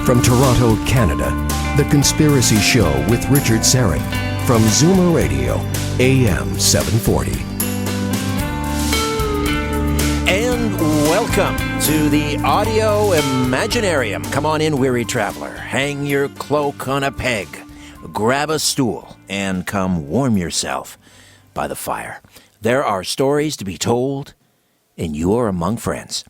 From Toronto, Canada, The Conspiracy Show with Richard Syrett from Zoomer Radio, AM 740. And welcome to the Audio Imaginarium. Come on in, weary traveler. Hang your cloak on a peg, grab a stool, and come warm yourself by the fire. There are stories to be told, and you're among friends.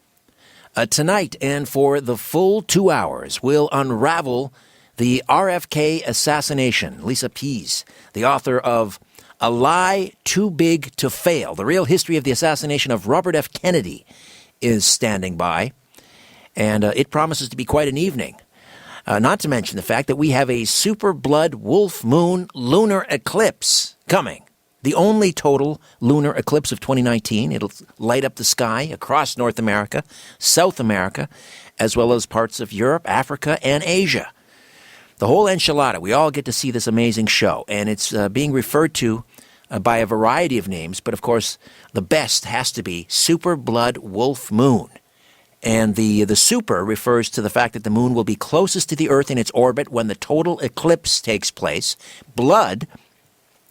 Tonight, and for the full 2 hours, we'll unravel the RFK assassination. Lisa Pease, the author of A Lie Too Big to Fail, the real history of the assassination of Robert F. Kennedy, is standing by. And it promises to be quite an evening. Not to mention the fact that we have a super blood wolf moon lunar eclipse coming. The only total lunar eclipse of 2019. It'll light up the sky across North America, South America, as well as parts of Europe, Africa, and Asia. The whole enchilada. We all get to see this amazing show, and it's being referred to by a variety of names, but of course the best has to be Super Blood Wolf Moon. And the super refers to the fact that the moon will be closest to the Earth in its orbit when the total eclipse takes place. Blood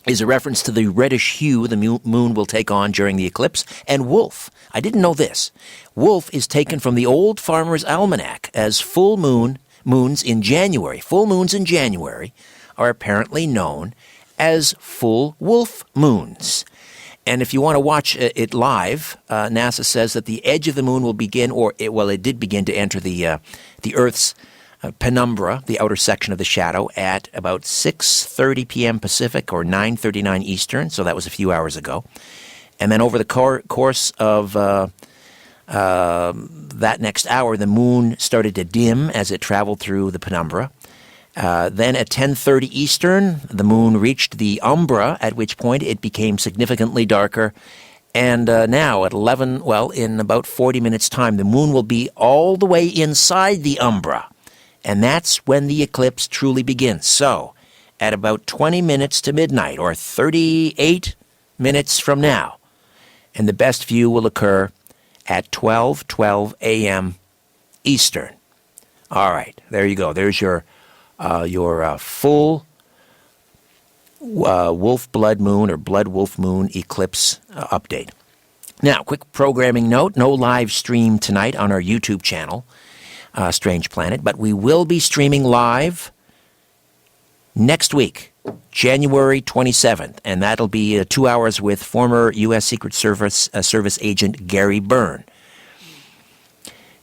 is a reference to the reddish hue the moon will take on during the eclipse. And wolf, I didn't know this. Wolf is taken from the Old Farmer's Almanac as full moons in January. Full moons in January are apparently known as full wolf moons. And if you want to watch it live, NASA says that the edge of the moon will begin, it did begin to enter the Earth's penumbra, the outer section of the shadow, at about 6:30 p.m. Pacific or 9:39 Eastern, so that was a few hours ago. And then over the course of that next hour, the moon started to dim as it traveled through the penumbra. Then at 10:30 Eastern, the moon reached the umbra, at which point it became significantly darker. And now at 11, in about 40 minutes' time, the moon will be all the way inside the umbra. And that's when the eclipse truly begins. So, at about 20 minutes to midnight, or 38 minutes from now, and the best view will occur at 12:12 a.m. Eastern. All right, there you go. There's your full wolf blood moon or blood wolf moon eclipse update. Now, quick programming note, no live stream tonight on our YouTube channel, Strange Planet, but we will be streaming live next week, January 27th, and that'll be 2 hours with former U.S. Secret Service agent Gary Byrne.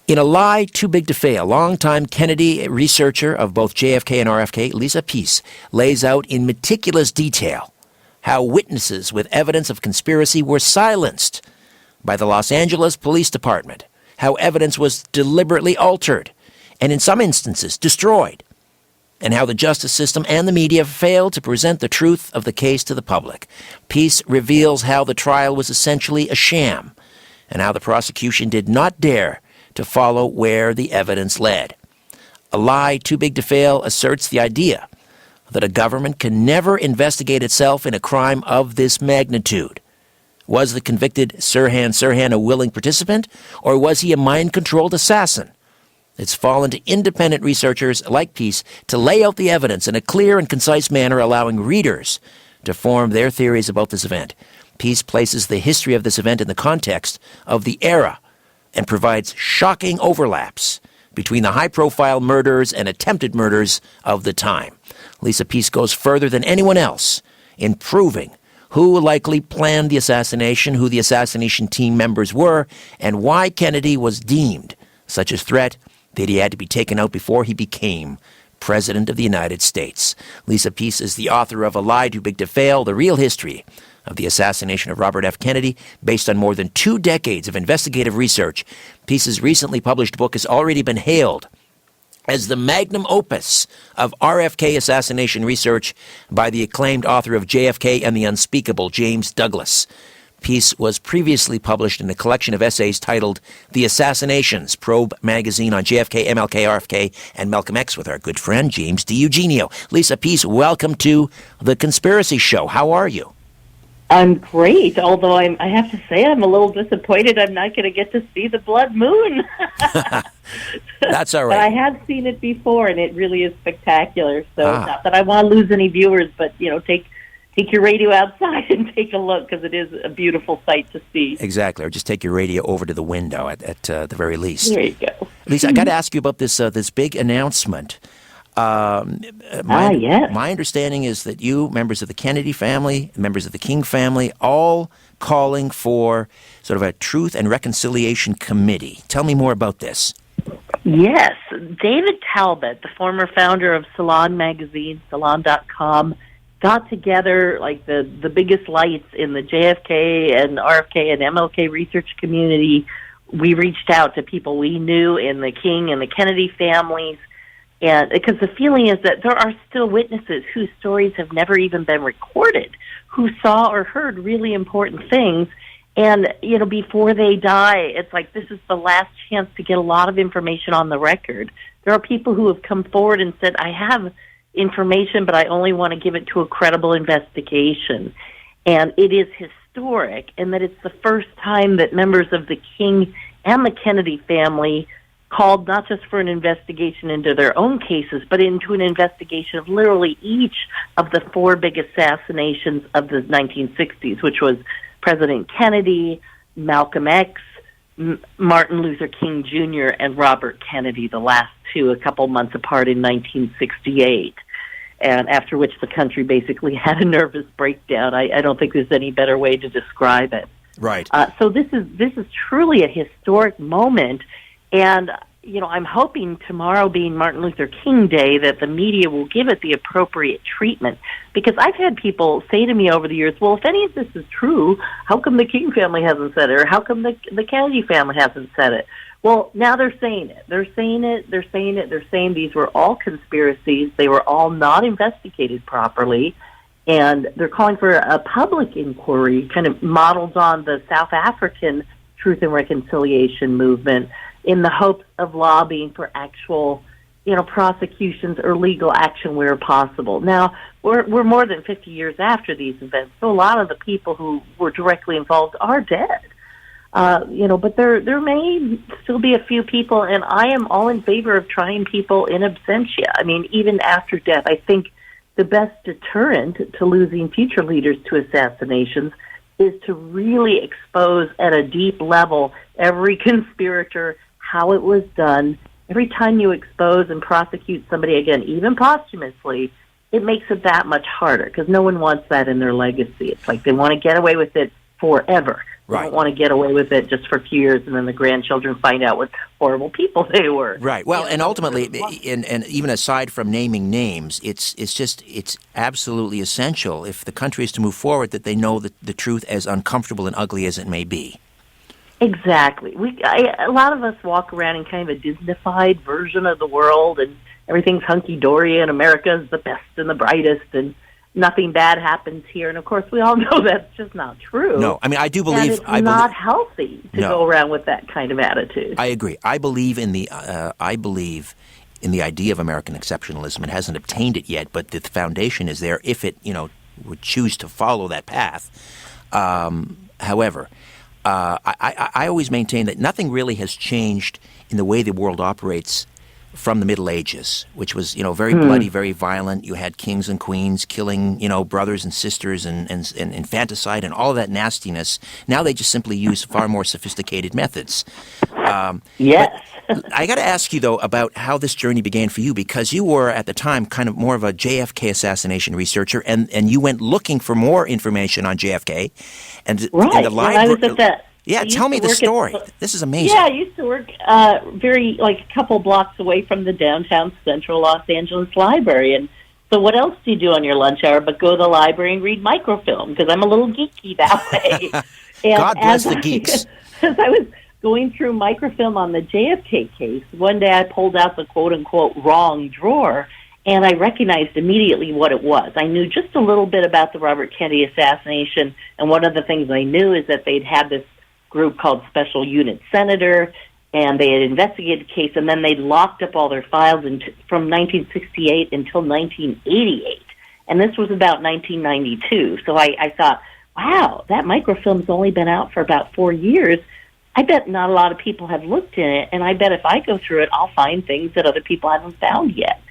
In A Lie Too Big to Fail, longtime Kennedy researcher of both JFK and RFK, Lisa Pease, lays out in meticulous detail how witnesses with evidence of conspiracy were silenced by the Los Angeles Police Department, how evidence was deliberately altered and in some instances destroyed, and how the justice system and the media failed to present the truth of the case to the public. Pease reveals how the trial was essentially a sham and how the prosecution did not dare to follow where the evidence led. A Lie Too Big to Fail asserts the idea that a government can never investigate itself in a crime of this magnitude. Was the convicted Sirhan Sirhan a willing participant, or was he a mind-controlled assassin? It's fallen to independent researchers like Pease to lay out the evidence in a clear and concise manner, allowing readers to form their theories about this event. Pease places the history of this event in the context of the era and provides shocking overlaps between the high-profile murders and attempted murders of the time. Lisa Pease goes further than anyone else in proving who likely planned the assassination, who the assassination team members were, and why Kennedy was deemed such a threat that he had to be taken out before he became President of the United States. Lisa Pease is the author of A Lie Too Big to Fail, the real history of the assassination of Robert F. Kennedy, based on more than 2 decades of investigative research. Pease's recently published book has already been hailed as the magnum opus of RFK assassination research by the acclaimed author of JFK and the Unspeakable, James Douglas. Pease was previously published in a collection of essays titled The Assassinations, Probe magazine on JFK, MLK, RFK, and Malcolm X with our good friend James DiEugenio. Lisa Pease, welcome to The Conspiracy Show. How are you? I'm great, although I have to say I'm a little disappointed I'm not going to get to see the blood moon. That's all But I right. have seen it before, and it really is spectacular. So Ah. not that I want to lose any viewers, but, take your radio outside and take a look, because it is a beautiful sight to see. Exactly. Or just take your radio over to the window at the very least. There you go. Lisa, I got to ask you about this big announcement. Yes. My understanding is that you, members of the Kennedy family, members of the King family, all calling for sort of a Truth and Reconciliation Committee. Tell me more about this. Yes. David Talbot, the former founder of Salon magazine, salon.com, got together like the biggest lights in the JFK and RFK and MLK research community. We reached out to people we knew in the King and the Kennedy families, and because the feeling is that there are still witnesses whose stories have never even been recorded, who saw or heard really important things. And, before they die, it's like this is the last chance to get a lot of information on the record. There are people who have come forward and said, I have information, but I only want to give it to a credible investigation. And it is historic in that it's the first time that members of the King and the Kennedy family called not just for an investigation into their own cases, but into an investigation of literally each of the four big assassinations of the 1960s, which was President Kennedy, Malcolm X, Martin Luther King Jr., and Robert Kennedy, the last two a couple months apart in 1968. And after which the country basically had a nervous breakdown. I don't think there's any better way to describe it. Right. So this is truly a historic moment. And, I'm hoping tomorrow being Martin Luther King Day that the media will give it the appropriate treatment. Because I've had people say to me over the years, well, if any of this is true, how come the King family hasn't said it? Or how come the Kennedy family hasn't said it? Well, now they're saying it. They're saying these were all conspiracies. They were all not investigated properly. And they're calling for a public inquiry, kind of modeled on the South African Truth and Reconciliation movement, in the hopes of lobbying for actual, prosecutions or legal action where possible. Now, we're more than 50 years after these events, so a lot of the people who were directly involved are dead. But there may still be a few people, and I am all in favor of trying people in absentia. I mean, even after death, I think the best deterrent to losing future leaders to assassinations is to really expose at a deep level every conspirator, how it was done. Every time you expose and prosecute somebody again, even posthumously, it makes it that much harder because no one wants that in their legacy. It's like they want to get away with it forever. They Right. don't want to get away with it just for a few years and then the grandchildren find out what horrible people they were. Right. Well, and ultimately, and even aside from naming names, it's absolutely essential if the country is to move forward that they know the truth, as uncomfortable and ugly as it may be. Exactly. A lot of us walk around in kind of a Disney-fied version of the world, and everything's hunky-dory, and America's the best and the brightest, and nothing bad happens here. And, of course, we all know that's just not true. No, I mean, I do believe... And it's not healthy to go around with that kind of attitude. I agree. I believe in the idea of American exceptionalism. It hasn't obtained it yet, but the foundation is there if it, would choose to follow that path. However... I always maintain that nothing really has changed in the way the world operates from the Middle Ages, which was, very bloody, very violent. You had kings and queens killing, brothers and sisters and infanticide and all of that nastiness. Now they just simply use far more sophisticated methods. Yes. I got to ask you, though, about how this journey began for you, because you were, at the time, kind of more of a JFK assassination researcher, and you went looking for more information on JFK. And the library... I was at that. Yeah, tell me the story. This is amazing. Yeah, I used to work a couple blocks away from the downtown central Los Angeles library. And so what else do you do on your lunch hour but go to the library and read microfilm? Because I'm a little geeky that way. And God bless the geeks. As I was going through microfilm on the JFK case, one day I pulled out the quote-unquote wrong drawer, and I recognized immediately what it was. I knew just a little bit about the Robert Kennedy assassination, and one of the things I knew is that they'd had this group called Special Unit Senator, and they had investigated the case, and then they'd locked up all their files from 1968 until 1988. And this was about 1992. So I thought, wow, that microfilm's only been out for about 4 years. I bet not a lot of people have looked in it, and I bet if I go through it, I'll find things that other people haven't found yet.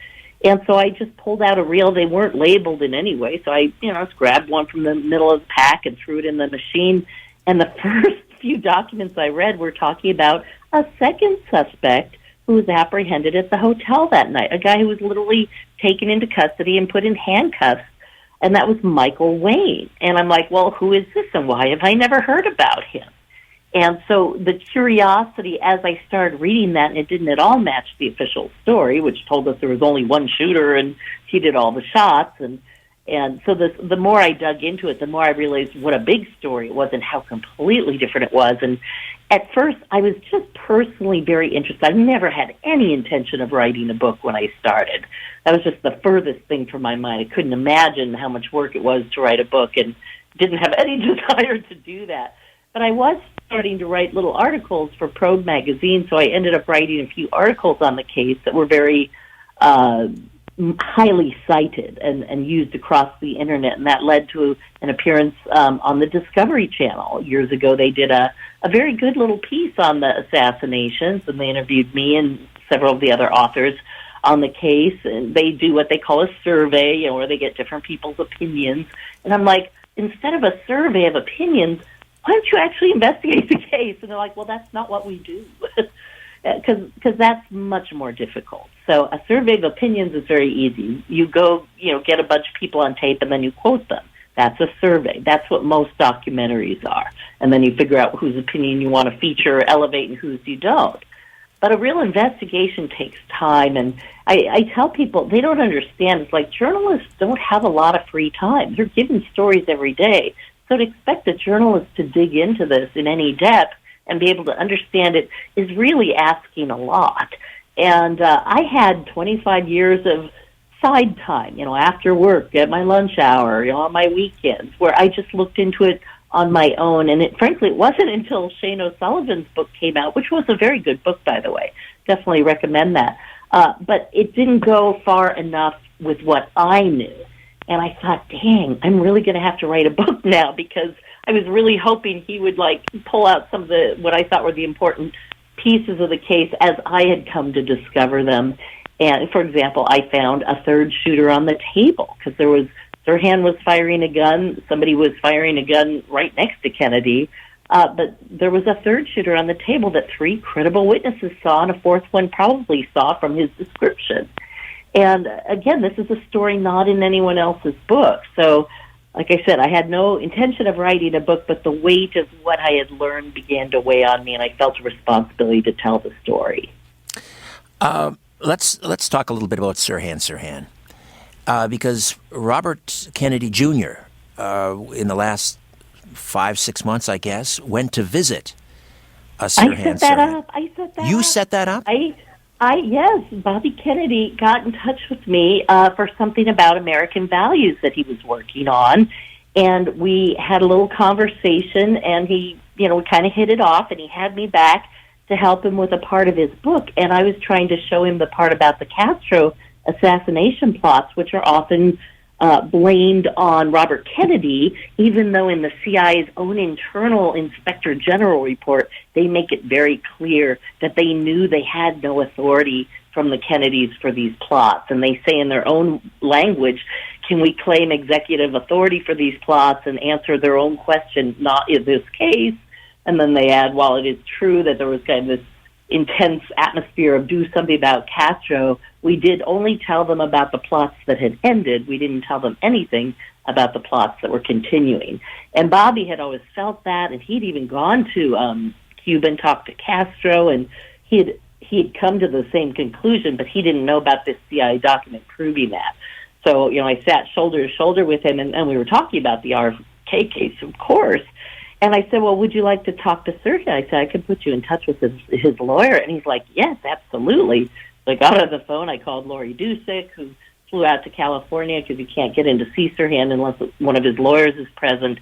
And so I just pulled out a reel. They weren't labeled in any way, so I, just grabbed one from the middle of the pack and threw it in the machine. And the first few documents I read were talking about a second suspect who was apprehended at the hotel that night, a guy who was literally taken into custody and put in handcuffs, and that was Michael Wayne. And I'm like, well, who is this, and why have I never heard about him? And so the curiosity, as I started reading that, and it didn't at all match the official story, which told us there was only one shooter and he did all the shots. And so the more I dug into it, the more I realized what a big story it was and how completely different it was. And at first, I was just personally very interested. I never had any intention of writing a book when I started. That was just the furthest thing from my mind. I couldn't imagine how much work it was to write a book and didn't have any desire to do that. But I was starting to write little articles for Probe magazine, so I ended up writing a few articles on the case that were very highly cited and used across the internet, and that led to an appearance on the Discovery Channel. Years ago, they did a very good little piece on the assassinations, and they interviewed me and several of the other authors on the case, and they do what they call a survey, where they get different people's opinions. And I'm like, instead of a survey of opinions, why don't you actually investigate the case? And they're like, well, that's not what we do, because that's much more difficult. So a survey of opinions is very easy. You go, get a bunch of people on tape, and then you quote them. That's a survey. That's what most documentaries are. And then you figure out whose opinion you want to feature or elevate and whose you don't. But a real investigation takes time, and I tell people they don't understand. It's like journalists don't have a lot of free time. They're given stories every day. So to expect a journalist to dig into this in any depth and be able to understand it is really asking a lot. And I had 25 years of side time, after work, at my lunch hour, on my weekends, where I just looked into it on my own. And frankly, it wasn't until Shane O'Sullivan's book came out, which was a very good book, by the way. Definitely recommend that. But it didn't go far enough with what I knew. And I thought, dang, I'm really going to have to write a book now, because I was really hoping he would pull out some of what I thought were the important pieces of the case as I had come to discover them. And for example, I found a third shooter on the table, because Sirhan was firing a gun. Somebody was firing a gun right next to Kennedy. But there was a third shooter on the table that 3 credible witnesses saw, and a fourth one probably saw from his description. And again, this is a story not in anyone else's book. So, like I said, I had no intention of writing a book, but the weight of what I had learned began to weigh on me, and I felt a responsibility to tell the story. Let's talk a little bit about Sirhan Sirhan, because Robert Kennedy Jr. In the last 5-6 months, I guess, went to visit Sirhan Sirhan. I set that up. You set that up? Yes, Bobby Kennedy got in touch with me for something about American values that he was working on, and we had a little conversation, and he, we kind of hit it off, and he had me back to help him with a part of his book, and I was trying to show him the part about the Castro assassination plots, which are often blamed on Robert Kennedy, even though in the CIA's own internal Inspector General report, they make it very clear that they knew they had no authority from the Kennedys for these plots. And they say in their own language, can we claim executive authority for these plots, and answer their own question, not in this case. And then they add, while it is true that there was kind of this intense atmosphere of do something about Castro, we did only tell them about the plots that had ended. We didn't tell them anything about the plots that were continuing. And Bobby had always felt that, and he'd even gone to Cuba and talked to Castro, and he had come to the same conclusion, but he didn't know about this CIA document proving that. So, I sat shoulder to shoulder with him, and we were talking about the RFK case, of course. And I said, well, would you like to talk to Sirhan? I said, I could put you in touch with his lawyer. And he's like, yes, absolutely. So I got on the phone. I called Lori Dusick, who flew out to California because you can't get in to see Sirhan unless one of his lawyers is present.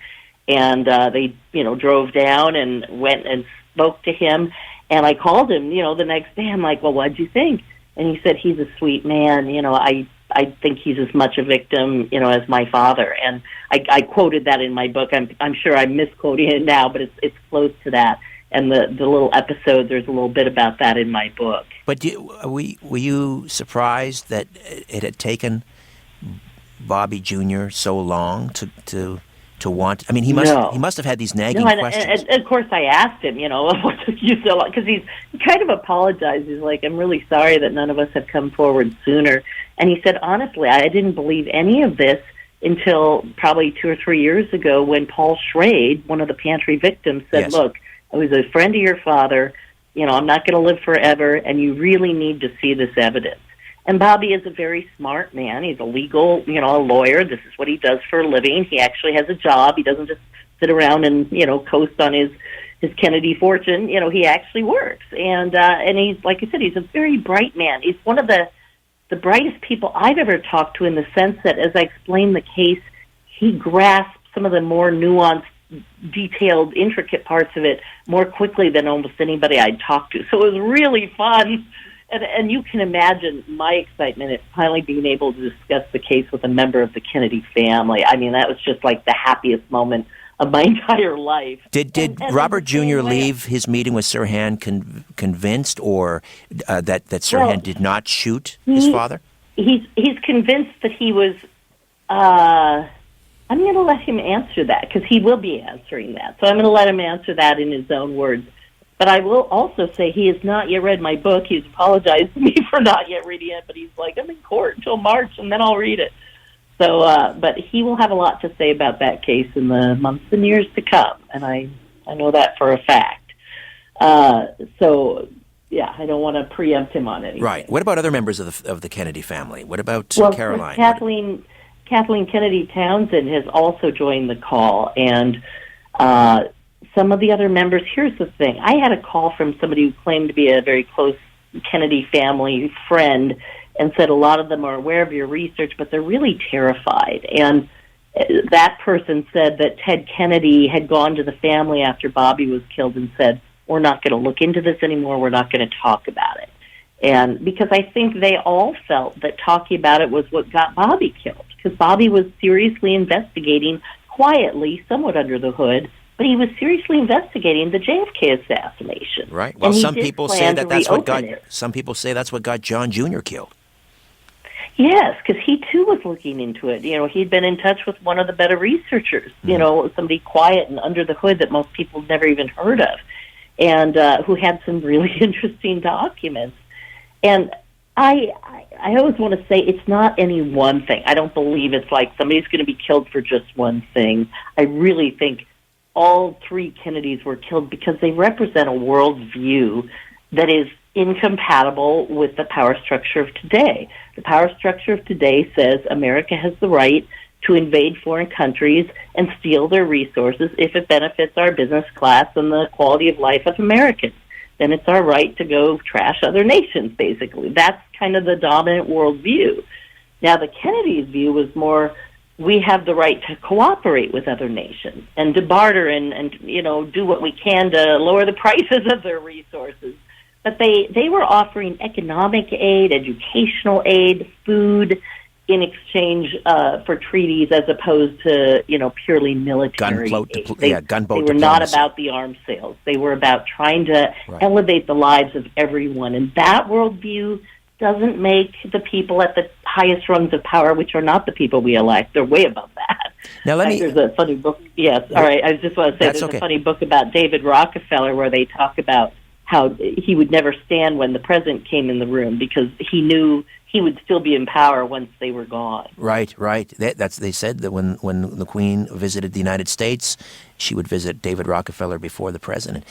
And they, drove down and went and spoke to him. And I called him, the next day. I'm like, well, what'd you think? And he said, he's a sweet man. I I think he's as much a victim, as my father. And I quoted that in my book. I'm sure I'm misquoting it now, but it's close to that. And the little episode, there's a little bit about that in my book. But were you surprised that it had taken Bobby Jr. so long to want? I mean, he must have had these nagging questions. And of course, I asked him, what took you so long? Because he kind of apologized. He's like, I'm really sorry that none of us have come forward sooner. And he said, honestly, I didn't believe any of this until probably 2 or 3 years ago when Paul Schrade, one of the pantry victims, said, yes. Look, I was a friend of your father. I'm not going to live forever, and you really need to see this evidence. And Bobby is a very smart man. He's a legal, a lawyer. This is what he does for a living. He actually has a job. He doesn't just sit around and, coast on his Kennedy fortune. He actually works. And he's, like I said, he's a very bright man. He's one of the brightest people I've ever talked to, in the sense that, as I explain the case, he grasps some of the more nuanced, detailed, intricate parts of it more quickly than almost anybody I'd talked to. So it was really fun. And you can imagine my excitement at finally being able to discuss the case with a member of the Kennedy family. I mean, that was just like the happiest moment of my entire life. Did Robert Jr. leave his meeting with Sirhan convinced, or that Sirhan did not shoot his father? He's convinced that he was... I'm going to let him answer that, because he will be answering that. So I'm going to let him answer that in his own words. But I will also say he has not yet read my book. He's apologized to me for not yet reading it, but he's like, I'm in court until March, and then I'll read it. So, but he will have a lot to say about that case in the months and years to come, and I know that for a fact. So, yeah, I don't want to preempt him on anything. Right. What about other members of the Kennedy family? What about Caroline? Kathleen Kennedy Townsend has also joined the call, and some of the other members. Here's the thing. I had a call from somebody who claimed to be a very close Kennedy family friend and said a lot of them are aware of your research, but they're really terrified. And that person said that Ted Kennedy had gone to the family after Bobby was killed and said, we're not going to look into this anymore. We're not going to talk about it. And because I think they all felt that talking about it was what got Bobby killed, because Bobby was seriously investigating, quietly, somewhat under the hood, but he was seriously investigating the JFK assassination. Right. Well, some people say that's what got John Jr. killed. Yes, because he too was looking into it. He'd been in touch with one of the better researchers. Somebody quiet and under the hood that most people never even heard of, and who had some really interesting documents. And I always want to say it's not any one thing. I don't believe it's like somebody's going to be killed for just one thing. I really think all three Kennedys were killed because they represent a worldview that is incompatible with the power structure of today. The power structure of today says America has the right to invade foreign countries and steal their resources if it benefits our business class and the quality of life of Americans. Then it's our right to go trash other nations, basically. That's kind of the dominant worldview. Now, the Kennedys' view was more, we have the right to cooperate with other nations and to barter and do what we can to lower the prices of their resources. But they were offering economic aid, educational aid, food in exchange for treaties, as opposed to purely military aid. They were not about the arms sales. They were about trying to elevate the lives of everyone, and that worldview doesn't make the people at the highest rungs of power, which are not the people we elect. They're way above that. Now, there's a funny book. Yes, all right. I just want to say there's a funny book about David Rockefeller where they talk about how he would never stand when the president came in the room because he knew he would still be in power once they were gone. Right. They said that when the Queen visited the United States, she would visit David Rockefeller before the president.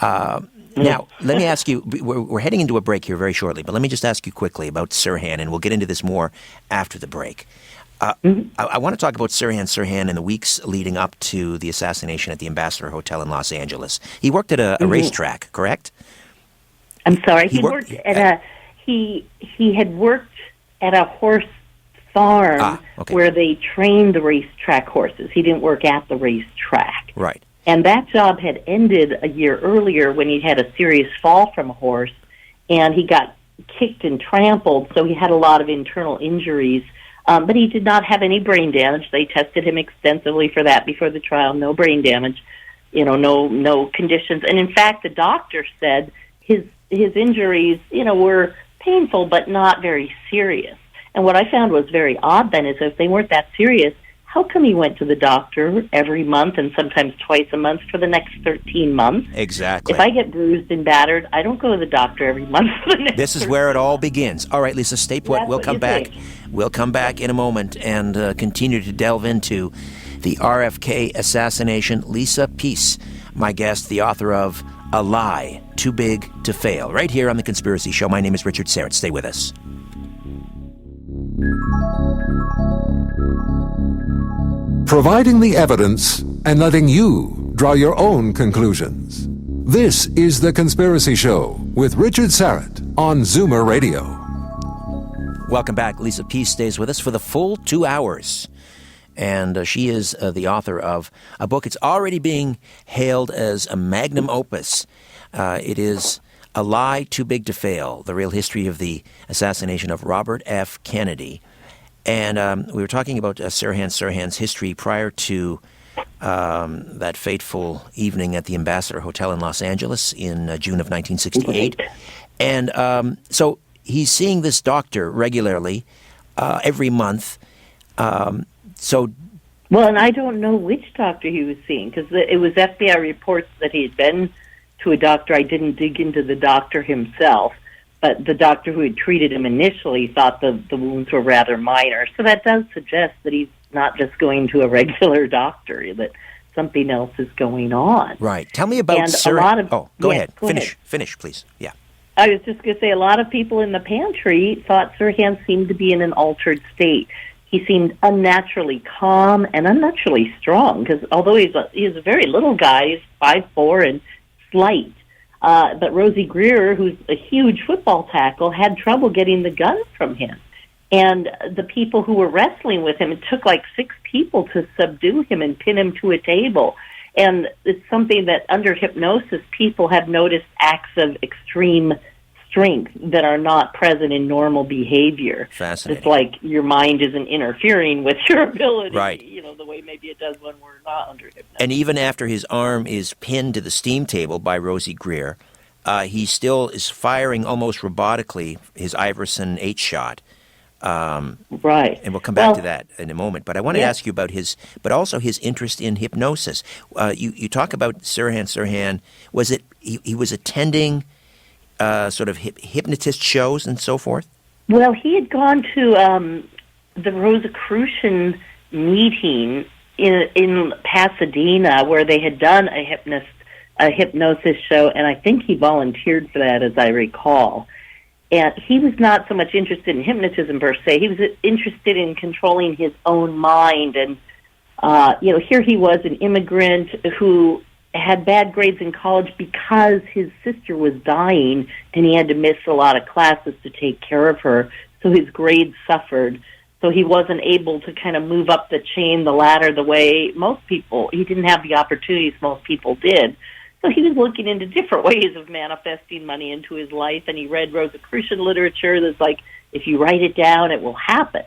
Now, let me ask you, we're heading into a break here very shortly, but let me just ask you quickly about Sirhan, and we'll get into this more after the break. I want to talk about Sirhan Sirhan in the weeks leading up to the assassination at the Ambassador Hotel in Los Angeles. He worked at a racetrack, correct? I'm sorry. He had worked at a horse farm where they trained the racetrack horses. He didn't work at the racetrack. Right. And that job had ended a year earlier when he had a serious fall from a horse, and he got kicked and trampled, so he had a lot of internal injuries. But he did not have any brain damage. They tested him extensively for that before the trial. No brain damage, no conditions. And in fact, the doctor said his injuries, were painful but not very serious. And what I found was very odd then is if they weren't that serious, how come he went to the doctor every month and sometimes twice a month for the next 13 months? Exactly. If I get bruised and battered, I don't go to the doctor every month for the next This is where it all begins. All right, Lisa, stay put. We'll come back. We'll come back in a moment and continue to delve into the RFK assassination. Lisa Peace, my guest, the author of A Lie Too Big to Fail, right here on The Conspiracy Show. My name is Richard Syrett. Stay with us. Providing the evidence and letting you draw your own conclusions. This is The Conspiracy Show with Richard Syrett on Zoomer Radio. Welcome back. Lisa Peace stays with us for the full 2 hours. And she is the author of a book. It's already being hailed as a magnum opus. It is A Lie Too Big to Fail, the real history of the assassination of Robert F. Kennedy. And we were talking about Sirhan Sirhan's history prior to that fateful evening at the Ambassador Hotel in Los Angeles in June of 1968. And so he's seeing this doctor regularly every month. Well, and I don't know which doctor he was seeing, because it was FBI reports that he had been to a doctor. I didn't dig into the doctor himself, but the doctor who had treated him initially thought the wounds were rather minor. So that does suggest that he's not just going to a regular doctor, that something else is going on. Right. Tell me about Sirhan. Go ahead. Finish, please. Yeah. I was just going to say, a lot of people in the pantry thought Sirhan seemed to be in an altered state. He seemed unnaturally calm and unnaturally strong, because although he's a very little guy, he's 5'4" and slight. But Rosie Greer, who's a huge football tackle, had trouble getting the gun from him. And the people who were wrestling with him, it took like 6 people to subdue him and pin him to a table. And it's something that under hypnosis, people have noticed acts of extreme strength that are not present in normal behavior. Fascinating. It's like your mind isn't interfering with your ability, right, the way maybe it does when we're not under hypnosis. And even after his arm is pinned to the steam table by Rosie Greer, he still is firing almost robotically his Iverson 8-shot. Right. And we'll come back to that in a moment. But I want to ask you about his interest in hypnosis. You talk about Sirhan Sirhan. Was it he was attending sort of hypnotist shows and so forth? Well, he had gone to the Rosicrucian meeting in Pasadena, where they had done a hypnosis show, and I think he volunteered for that, as I recall. And he was not so much interested in hypnotism per se. He was interested in controlling his own mind. And, here he was, an immigrant who had bad grades in college because his sister was dying, and he had to miss a lot of classes to take care of her. So his grades suffered. So he wasn't able to kind of move up the chain, the ladder, the way most people. He didn't have the opportunities most people did. So he was looking into different ways of manifesting money into his life, and he read Rosicrucian literature that's like, if you write it down, it will happen.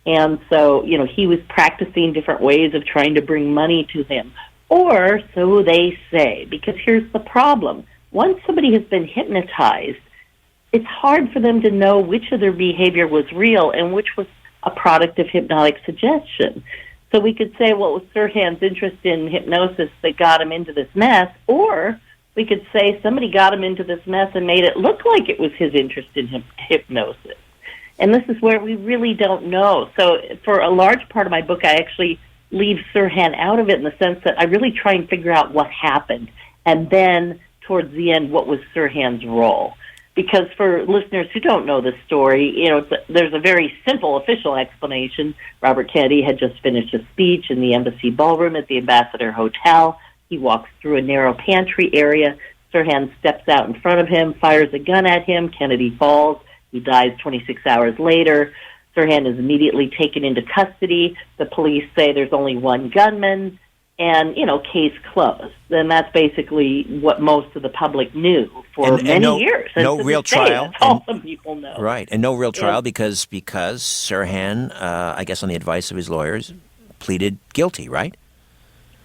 And so, he was practicing different ways of trying to bring money to him. Or so they say, because here's the problem. Once somebody has been hypnotized, it's hard for them to know which of their behavior was real and which was a product of hypnotic suggestion. So we could say, well, it was Sirhan's interest in hypnosis that got him into this mess, or we could say somebody got him into this mess and made it look like it was his interest in hypnosis. And this is where we really don't know. So for a large part of my book, I actually leave Sirhan out of it in the sense that I really try and figure out what happened. And then towards the end, what was Sirhan's role? Because for listeners who don't know the story, there's a very simple official explanation. Robert Kennedy had just finished a speech in the embassy ballroom at the Ambassador Hotel. He walks through a narrow pantry area. Sirhan steps out in front of him, fires a gun at him. Kennedy falls. He dies 26 hours later. Sirhan is immediately taken into custody. The police say there's only one gunman. and, case closed. And that's basically what most of the public knew for many years. And no to real this day, trial. That's all some people know. Right, and no real trial because Sirhan, I guess on the advice of his lawyers, pleaded guilty, right?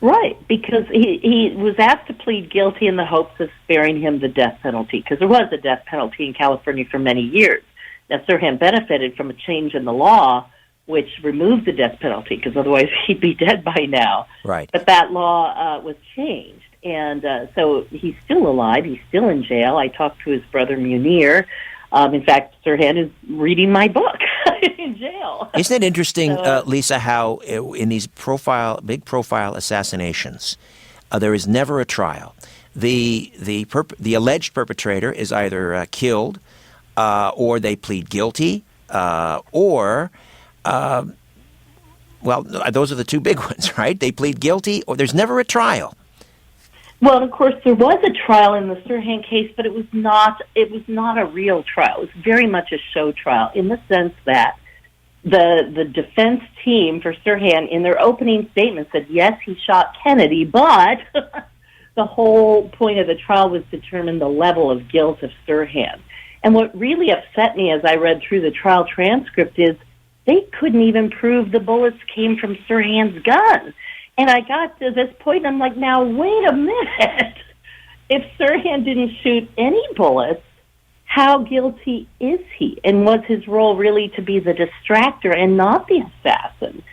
Right, because he was asked to plead guilty in the hopes of sparing him the death penalty, because there was a death penalty in California for many years. Now, Sirhan benefited from a change in the law which removed the death penalty, because otherwise he'd be dead by now. Right. But that law was changed, and so he's still alive. He's still in jail. I talked to his brother Munir. In fact, Sirhan is reading my book in jail. Isn't it interesting, Lisa, how in these big profile assassinations, there is never a trial. The alleged perpetrator is either killed, or they plead guilty, or those are the two big ones, right? They plead guilty, or there's never a trial. Well, of course, there was a trial in the Sirhan case, but it was not a real trial. It was very much a show trial in the sense that the defense team for Sirhan, in their opening statement, said, yes, he shot Kennedy, but the whole point of the trial was to determine the level of guilt of Sirhan. And what really upset me as I read through the trial transcript is they couldn't even prove the bullets came from Sirhan's gun. And I got to this point, and I'm like, now, wait a minute. If Sirhan didn't shoot any bullets, how guilty is he? And was his role really to be the distractor and not the assassin?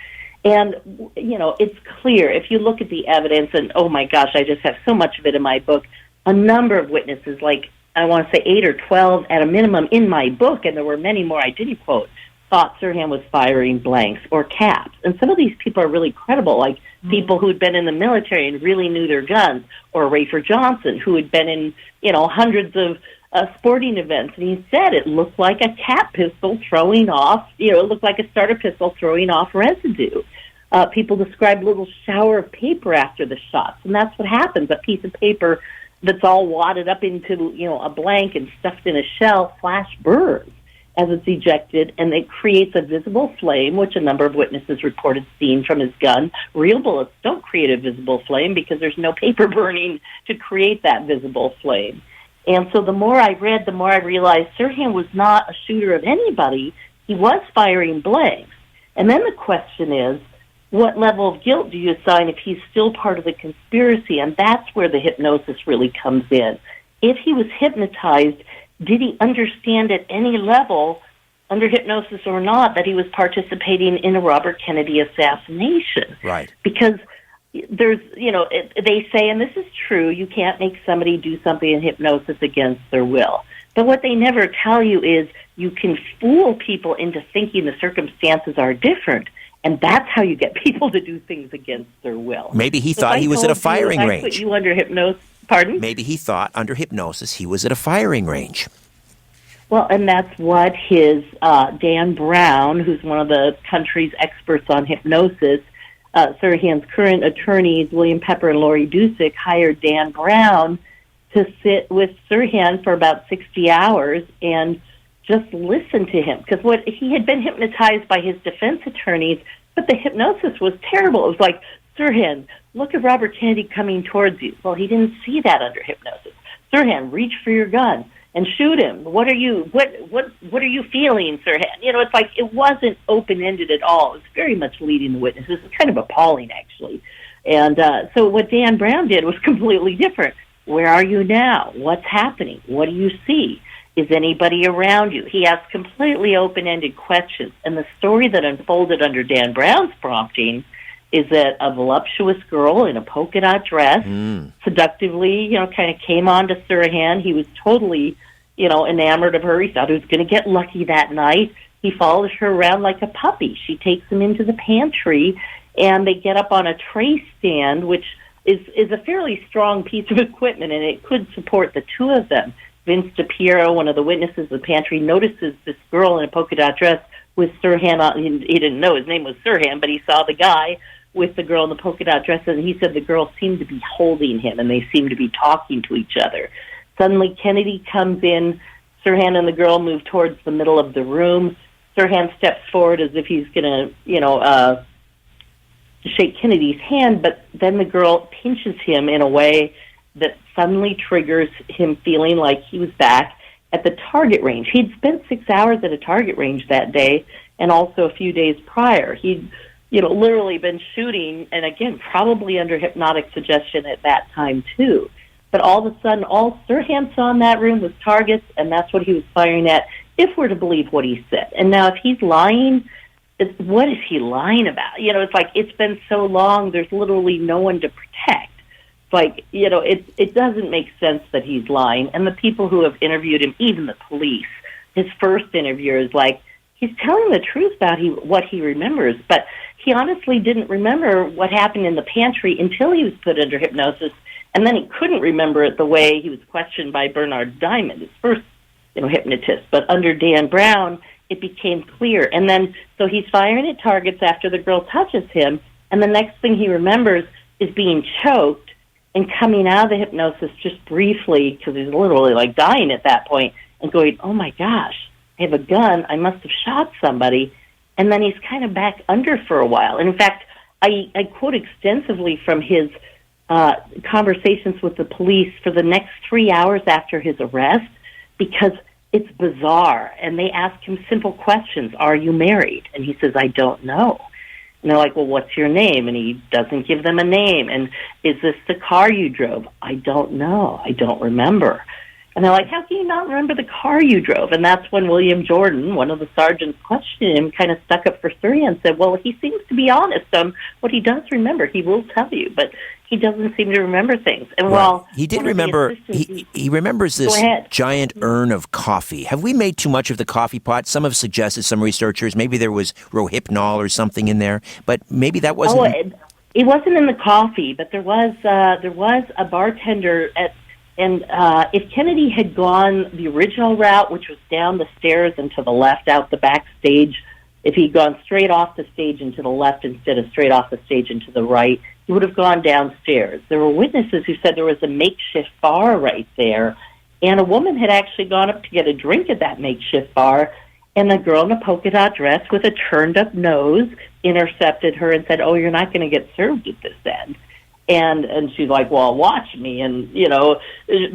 And, it's clear. If you look at the evidence, and, oh, my gosh, I just have so much of it in my book, a number of witnesses, like I want to say 8 or 12 at a minimum in my book, and there were many more I didn't quote, thought Sirhan was firing blanks or caps. And some of these people are really credible, like people who had been in the military and really knew their guns, or Rafer Johnson, who had been in, hundreds of sporting events. And he said it looked like a cap pistol throwing off, it looked like a starter pistol throwing off residue. People described a little shower of paper after the shots. And that's what happens. A piece of paper that's all wadded up into, a blank and stuffed in a shell flash burns as it's ejected, and it creates a visible flame, which a number of witnesses reported seeing from his gun. Real bullets don't create a visible flame because there's no paper burning to create that visible flame. And so the more I read, the more I realized Sirhan was not a shooter of anybody. He was firing blanks. And then the question is, what level of guilt do you assign if he's still part of the conspiracy? And that's where the hypnosis really comes in. If he was hypnotized, did he understand at any level, under hypnosis or not, that he was participating in a Robert Kennedy assassination? Right. Because there's, they say, and this is true, you can't make somebody do something in hypnosis against their will. But what they never tell you is you can fool people into thinking the circumstances are different, and that's how you get people to do things against their will. Maybe he thought he was at a firing range. I put you under hypnosis. Pardon? Maybe he thought under hypnosis he was at a firing range. Well, and that's what his Dan Brown, who's one of the country's experts on hypnosis, Sirhan's current attorneys, William Pepper and Lori Dusick, hired Dan Brown to sit with Sirhan for about 60 hours and just listen to him. Because he had been hypnotized by his defense attorneys, but the hypnosis was terrible. It was like, Sirhan, look at Robert Kennedy coming towards you. Well, he didn't see that under hypnosis. Sirhan, reach for your gun and shoot him. What are you feeling, Sirhan? It's like it wasn't open-ended at all. It was very much leading the witnesses. It was kind of appalling, actually. And so what Dan Brown did was completely different. Where are you now? What's happening? What do you see? Is anybody around you? He asked completely open-ended questions. And the story that unfolded under Dan Brown's prompting is that a voluptuous girl in a polka dot dress seductively, kind of came on to Sirhan. He was totally, enamored of her. He thought he was going to get lucky that night. He follows her around like a puppy. She takes him into the pantry, and they get up on a tray stand, which is a fairly strong piece of equipment, and it could support the two of them. Vince DiPiero, one of the witnesses of the pantry, notices this girl in a polka dot dress with Sirhan on. He didn't know his name was Sirhan, but he saw the guy with the girl in the polka dot dress, and he said the girl seemed to be holding him, and they seemed to be talking to each other. Suddenly, Kennedy comes in. Sirhan and the girl move towards the middle of the room. Sirhan steps forward as if he's going to, to shake Kennedy's hand, but then the girl pinches him in a way that suddenly triggers him feeling like he was back at the target range. He'd spent 6 hours at a target range that day, and also a few days prior. He'd, literally been shooting, and again, probably under hypnotic suggestion at that time too. But all of a sudden, all Sirhan saw in that room was targets, and that's what he was firing at, if we're to believe what he said. And now if he's lying, what is he lying about? It's like, it's been so long, there's literally no one to protect. It's like, it doesn't make sense that he's lying. And the people who have interviewed him, even the police, his first interviewer is like, he's telling the truth about what he remembers, but he honestly didn't remember what happened in the pantry until he was put under hypnosis, and then he couldn't remember it the way he was questioned by Bernard Diamond, his first hypnotist. But under Dan Brown, it became clear. And then, so he's firing at targets after the girl touches him, and the next thing he remembers is being choked and coming out of the hypnosis just briefly, because he's literally like dying at that point, and going, oh my gosh, I have a gun, I must have shot somebody. And then he's kind of back under for a while. And in fact, I quote extensively from his conversations with the police for the next 3 hours after his arrest, because it's bizarre. And they ask him simple questions. Are you married? And he says, I don't know. And they're like, well, what's your name? And he doesn't give them a name. And is this the car you drove? I don't know. I don't remember. And they're like, how can you not remember the car you drove? And that's when William Jordan, one of the sergeants questioning him, kind of stuck up for Sirhan and said, well, he seems to be honest on what he does remember. He will tell you, but he doesn't seem to remember things. And while he did remember, he remembers this giant urn of coffee. Have we made too much of the coffee pot? Some have suggested, some researchers, maybe there was Rohypnol or something in there, but maybe that wasn't... Oh, it wasn't in the coffee, but there was a bartender at... And if Kennedy had gone the original route, which was down the stairs and to the left out the backstage, if he'd gone straight off the stage and to the left instead of straight off the stage and to the right, he would have gone downstairs. There were witnesses who said there was a makeshift bar right there, and a woman had actually gone up to get a drink at that makeshift bar, and a girl in a polka dot dress with a turned-up nose intercepted her and said, oh, you're not going to get served at this end. And she's like, well, watch me. And,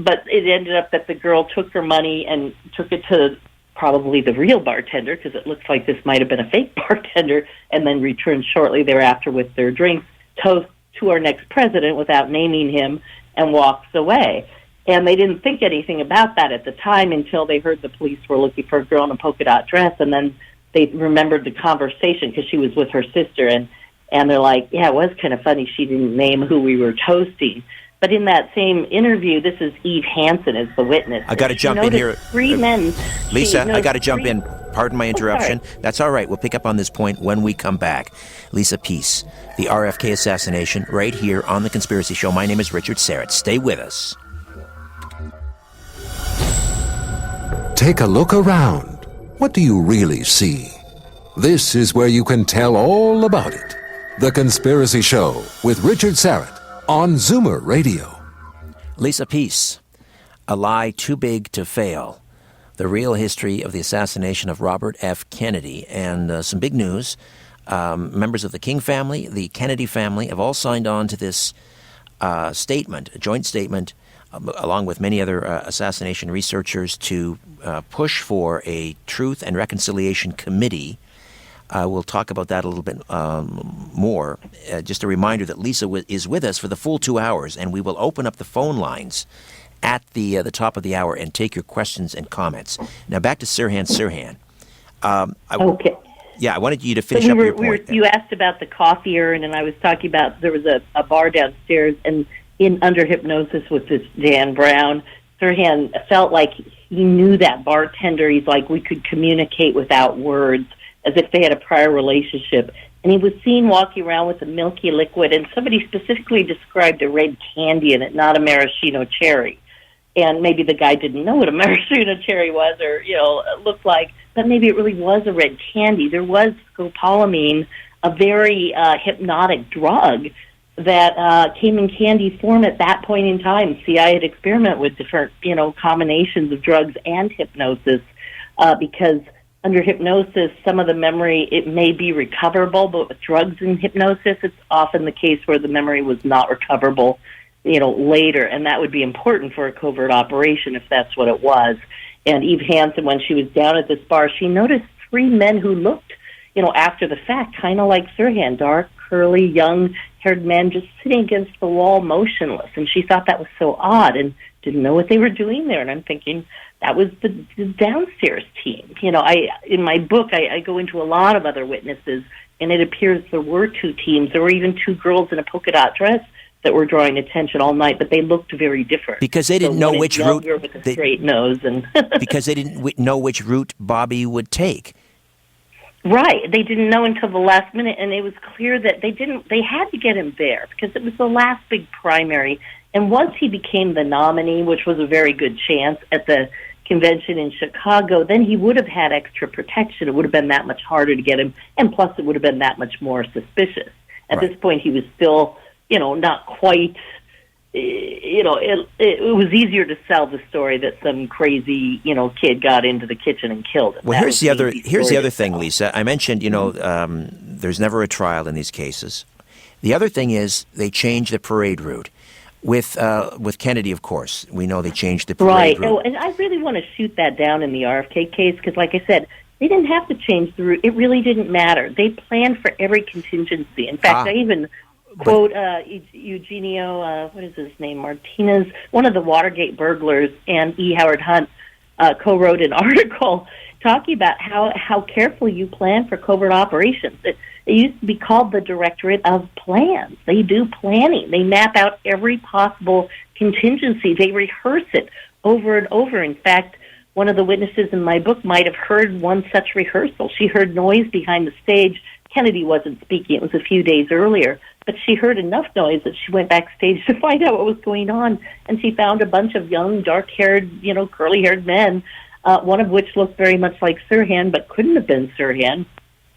but it ended up that the girl took her money and took it to probably the real bartender, because it looks like this might have been a fake bartender, and then returned shortly thereafter with their drinks, toast to our next president without naming him, and walks away. And they didn't think anything about that at the time until they heard the police were looking for a girl in a polka dot dress, and then they remembered the conversation because she was with her sister, and they're like, yeah, it was kind of funny she didn't name who we were toasting. But in that same interview, this is Eve Hansen as the witness. I got to jump in here. Three men. Lisa, I got to jump in. Pardon my interruption. That's all right. We'll pick up on this point when we come back. Lisa Peace, the RFK assassination, right here on The Conspiracy Show. My name is Richard Syrett. Stay with us. Take a look around. What do you really see? This is where you can tell all about it. The Conspiracy Show with Richard Syrett on Zoomer Radio. Lisa Peace, A Lie Too Big to Fail. The real history of the assassination of Robert F. Kennedy. And some big news. Members of the King family, the Kennedy family, have all signed on to this statement, a joint statement, along with many other assassination researchers, to push for a Truth and Reconciliation Committee. We'll talk about that a little bit more. Just a reminder that Lisa is with us for the full 2 hours, and we will open up the phone lines at the top of the hour and take your questions and comments. Now back to Sirhan Sirhan. Okay. Yeah, I wanted you to finish up your point. You asked about the coffee urn, and I was talking about there was a bar downstairs, and under hypnosis with this Dan Brown, Sirhan felt like he knew that bartender. He's like, we could communicate without words, as if they had a prior relationship. And he was seen walking around with a milky liquid, and somebody specifically described a red candy in it, not a maraschino cherry. And maybe the guy didn't know what a maraschino cherry was or, looked like, but maybe it really was a red candy. There was scopolamine, a very hypnotic drug that came in candy form at that point in time. CIA had experimented with different, combinations of drugs and hypnosis because under hypnosis, some of the memory, it may be recoverable, but with drugs and hypnosis, it's often the case where the memory was not recoverable, later, and that would be important for a covert operation if that's what it was. And Eve Hansen, when she was down at this bar, she noticed three men who looked, after the fact, kind of like Sirhan, dark, curly, young-haired men just sitting against the wall motionless. And she thought that was so odd and didn't know what they were doing there. And I'm thinking, that was the downstairs team. In my book, I go into a lot of other witnesses, and it appears there were two teams. There were even two girls in a polka dot dress that were drawing attention all night, but they looked very different. Because they didn't know which route... with a straight nose. And because they didn't know which route Bobby would take. Right. They didn't know until the last minute, and it was clear that they had to get him there because it was the last big primary. And once he became the nominee, which was a very good chance at the convention in Chicago, then he would have had extra protection. It would have been that much harder to get him, and plus it would have been that much more suspicious. At this point, he was still, not quite, it was easier to sell the story that some crazy, kid got into the kitchen and killed him. Well, here's the other thing, Lisa. I mentioned, there's never a trial in these cases. The other thing is they changed the parade route. With Kennedy, of course, we know they changed the parade route. Right, and I really want to shoot that down in the RFK case because, like I said, they didn't have to change the route. It really didn't matter. They planned for every contingency. In fact, I even quote Eugenio, what is his name, Martinez, one of the Watergate burglars, and E. Howard Hunt co-wrote an article talking about how carefully you plan for covert operations. It used to be called the Directorate of Plans. They do planning. They map out every possible contingency. They rehearse it over and over. In fact, one of the witnesses in my book might have heard one such rehearsal. She heard noise behind the stage. Kennedy wasn't speaking. It was a few days earlier. But she heard enough noise that she went backstage to find out what was going on. And she found a bunch of young, dark-haired, curly-haired men, one of which looked very much like Sirhan, but couldn't have been Sirhan.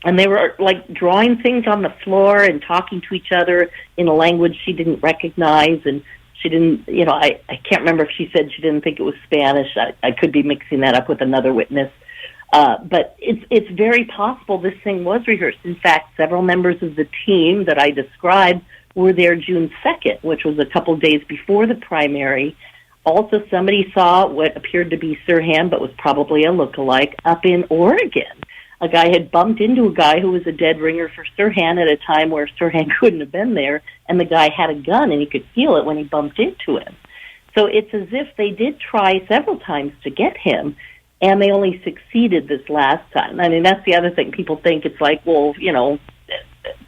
And they were, drawing things on the floor and talking to each other in a language she didn't recognize. And she didn't, I can't remember if she said she didn't think it was Spanish. I could be mixing that up with another witness. But it's very possible this thing was rehearsed. In fact, several members of the team that I described were there June 2nd, which was a couple days before the primary. Also, somebody saw what appeared to be Sirhan, but was probably a lookalike, up in Oregon. A guy had bumped into a guy who was a dead ringer for Sirhan at a time where Sirhan couldn't have been there, and the guy had a gun, and he could feel it when he bumped into him. So it's as if they did try several times to get him, and they only succeeded this last time. I mean, that's the other thing. People think it's like, well,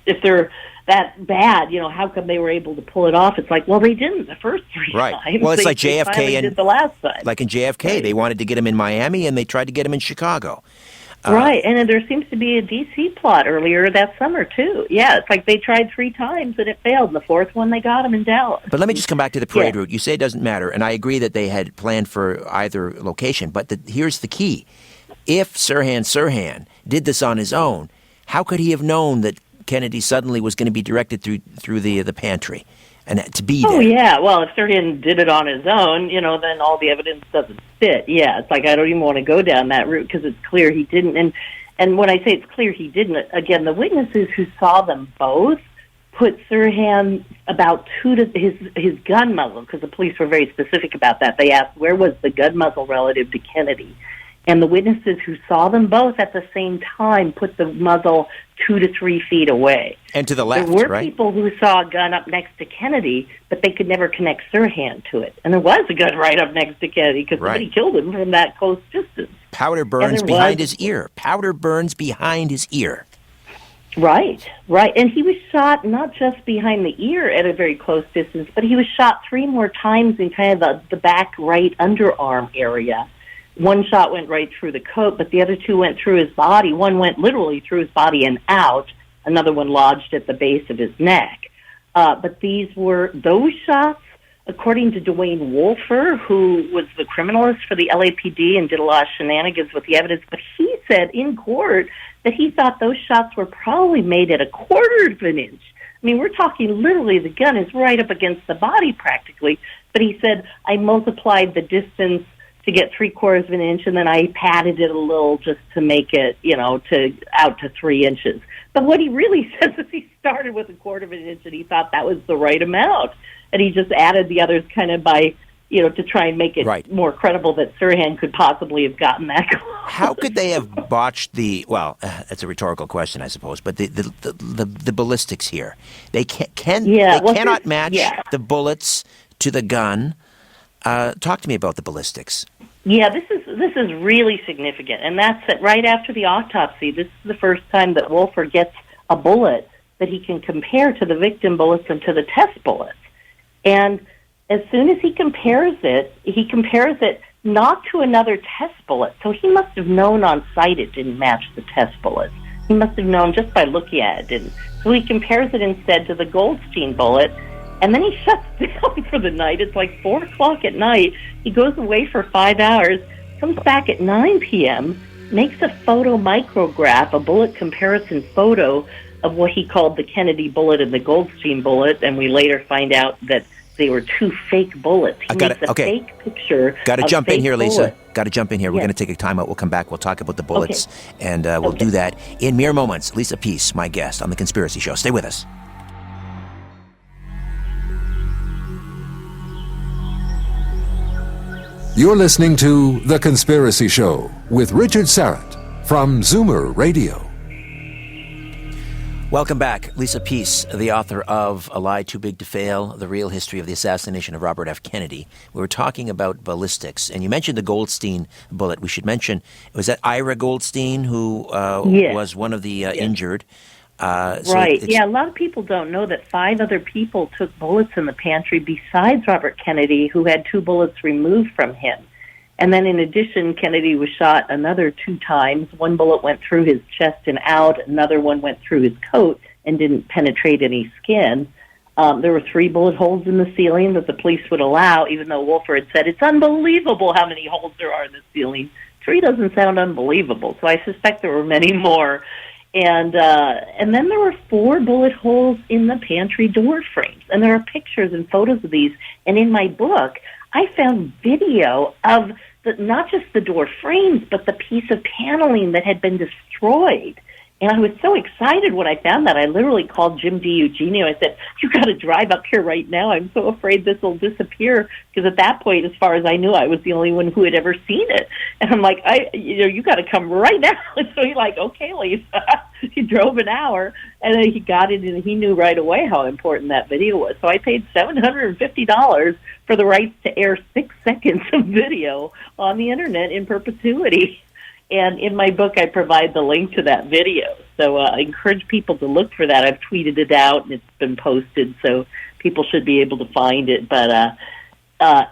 if they're that bad, how come they were able to pull it off? It's like, well, they didn't the first three times. Well, it's they, like JFK did the last time. Like in JFK, right. They wanted to get him in Miami, and they tried to get him in Chicago. Right, and then there seems to be a D.C. plot earlier that summer, too. Yeah, it's like they tried 3 times, and it failed. And the fourth one, they got him in Dallas. But let me just come back to the parade route. You say it doesn't matter, and I agree that they had planned for either location. But here's the key. If Sirhan did this on his own, how could he have known that Kennedy suddenly was going to be directed through the pantry and to be there? Oh, yeah. Well, if Sirhan did it on his own, then all the evidence doesn't fit. Yeah, it's like I don't even want to go down that route because it's clear he didn't. And when I say it's clear he didn't, again, the witnesses who saw them both put Sirhan about his gun muzzle, because the police were very specific about that. They asked, where was the gun muzzle relative to Kennedy? And the witnesses who saw them both at the same time put the muzzle 2 to 3 feet away. And to the left, there were right? people who saw a gun up next to Kennedy, but they could never connect Sirhan to it. And there was a gun right up next to Kennedy because somebody killed him from that close distance. Powder burns behind his ear. Powder burns behind his ear. Right. And he was shot not just behind the ear at a very close distance, but he was shot 3 more times in kind of the back right underarm area. One shot went right through the coat, but the other 2 went through his body. One went literally through his body and out. Another one lodged at the base of his neck. But those shots, according to Dwayne Wolfer, who was the criminalist for the LAPD and did a lot of shenanigans with the evidence, but he said in court that he thought those shots were probably made at 1/4 of an inch. I mean, we're talking literally the gun is right up against the body practically. But he said, I multiplied the distance to get 3/4 of an inch, and then I padded it a little just to make it, to out to 3 inches. But what he really says is he started with 1/4 of an inch, and he thought that was the right amount, and he just added the others kind of by, to try and make it more credible that Sirhan could possibly have gotten that close. How could they have botched that's a rhetorical question, I suppose, but the ballistics here, they cannot match the bullets to the gun. Talk to me about the ballistics. Yeah, this is really significant, and that's it. Right after the autopsy, this is the first time that Wolfer gets a bullet that he can compare to the victim bullets and to the test bullets. And as soon as he compares it not to another test bullet. So he must have known on sight it didn't match the test bullets. He must have known just by looking at it didn't. So he compares it instead to the Goldstein bullet. And then he shuts down for the night. It's like 4 o'clock at night. He goes away for 5 hours, comes back at 9 p.m., makes a photo micrograph, a bullet comparison photo of what he called the Kennedy bullet and the Goldstein bullet, and we later find out that they were 2 fake bullets. He makes a fake picture. Got to jump in here, Lisa. Got to jump in here. We're going to take a time out. We'll come back. We'll talk about the bullets, and we'll do that in mere moments. Lisa Peace, my guest on The Conspiracy Show. Stay with us. You're listening to The Conspiracy Show with Richard Syrett from Zoomer Radio. Welcome back. Lisa Peace, the author of A Lie Too Big to Fail, The Real History of the Assassination of Robert F. Kennedy. We were talking about ballistics, and you mentioned the Goldstein bullet. We should mention, was that Ira Goldstein who was one of the injured? A lot of people don't know that 5 other people took bullets in the pantry besides Robert Kennedy, who had 2 bullets removed from him. And then in addition, Kennedy was shot another 2 times. 1 bullet went through his chest and out. Another one went through his coat and didn't penetrate any skin. There were 3 bullet holes in the ceiling that the police would allow, even though Wolfer had said, it's unbelievable how many holes there are in the ceiling. 3 doesn't sound unbelievable, so I suspect there were many more. And then there were 4 bullet holes in the pantry door frames. And there are pictures and photos of these. And in my book, I found video of not just the door frames, but the piece of paneling that had been destroyed. And I was so excited when I found that. I literally called Jim DiEugenio. I said, you got to drive up here right now. I'm so afraid this will disappear. Because at that point, as far as I knew, I was the only one who had ever seen it. And I'm like, you got to come right now. And so he's like, okay, Lisa. He drove an hour, and then he got it, and he knew right away how important that video was. So I paid $750 for the rights to air 6 seconds of video on the Internet in perpetuity. And in my book, I provide the link to that video. So I encourage people to look for that. I've tweeted it out, and it's been posted, so people should be able to find it. But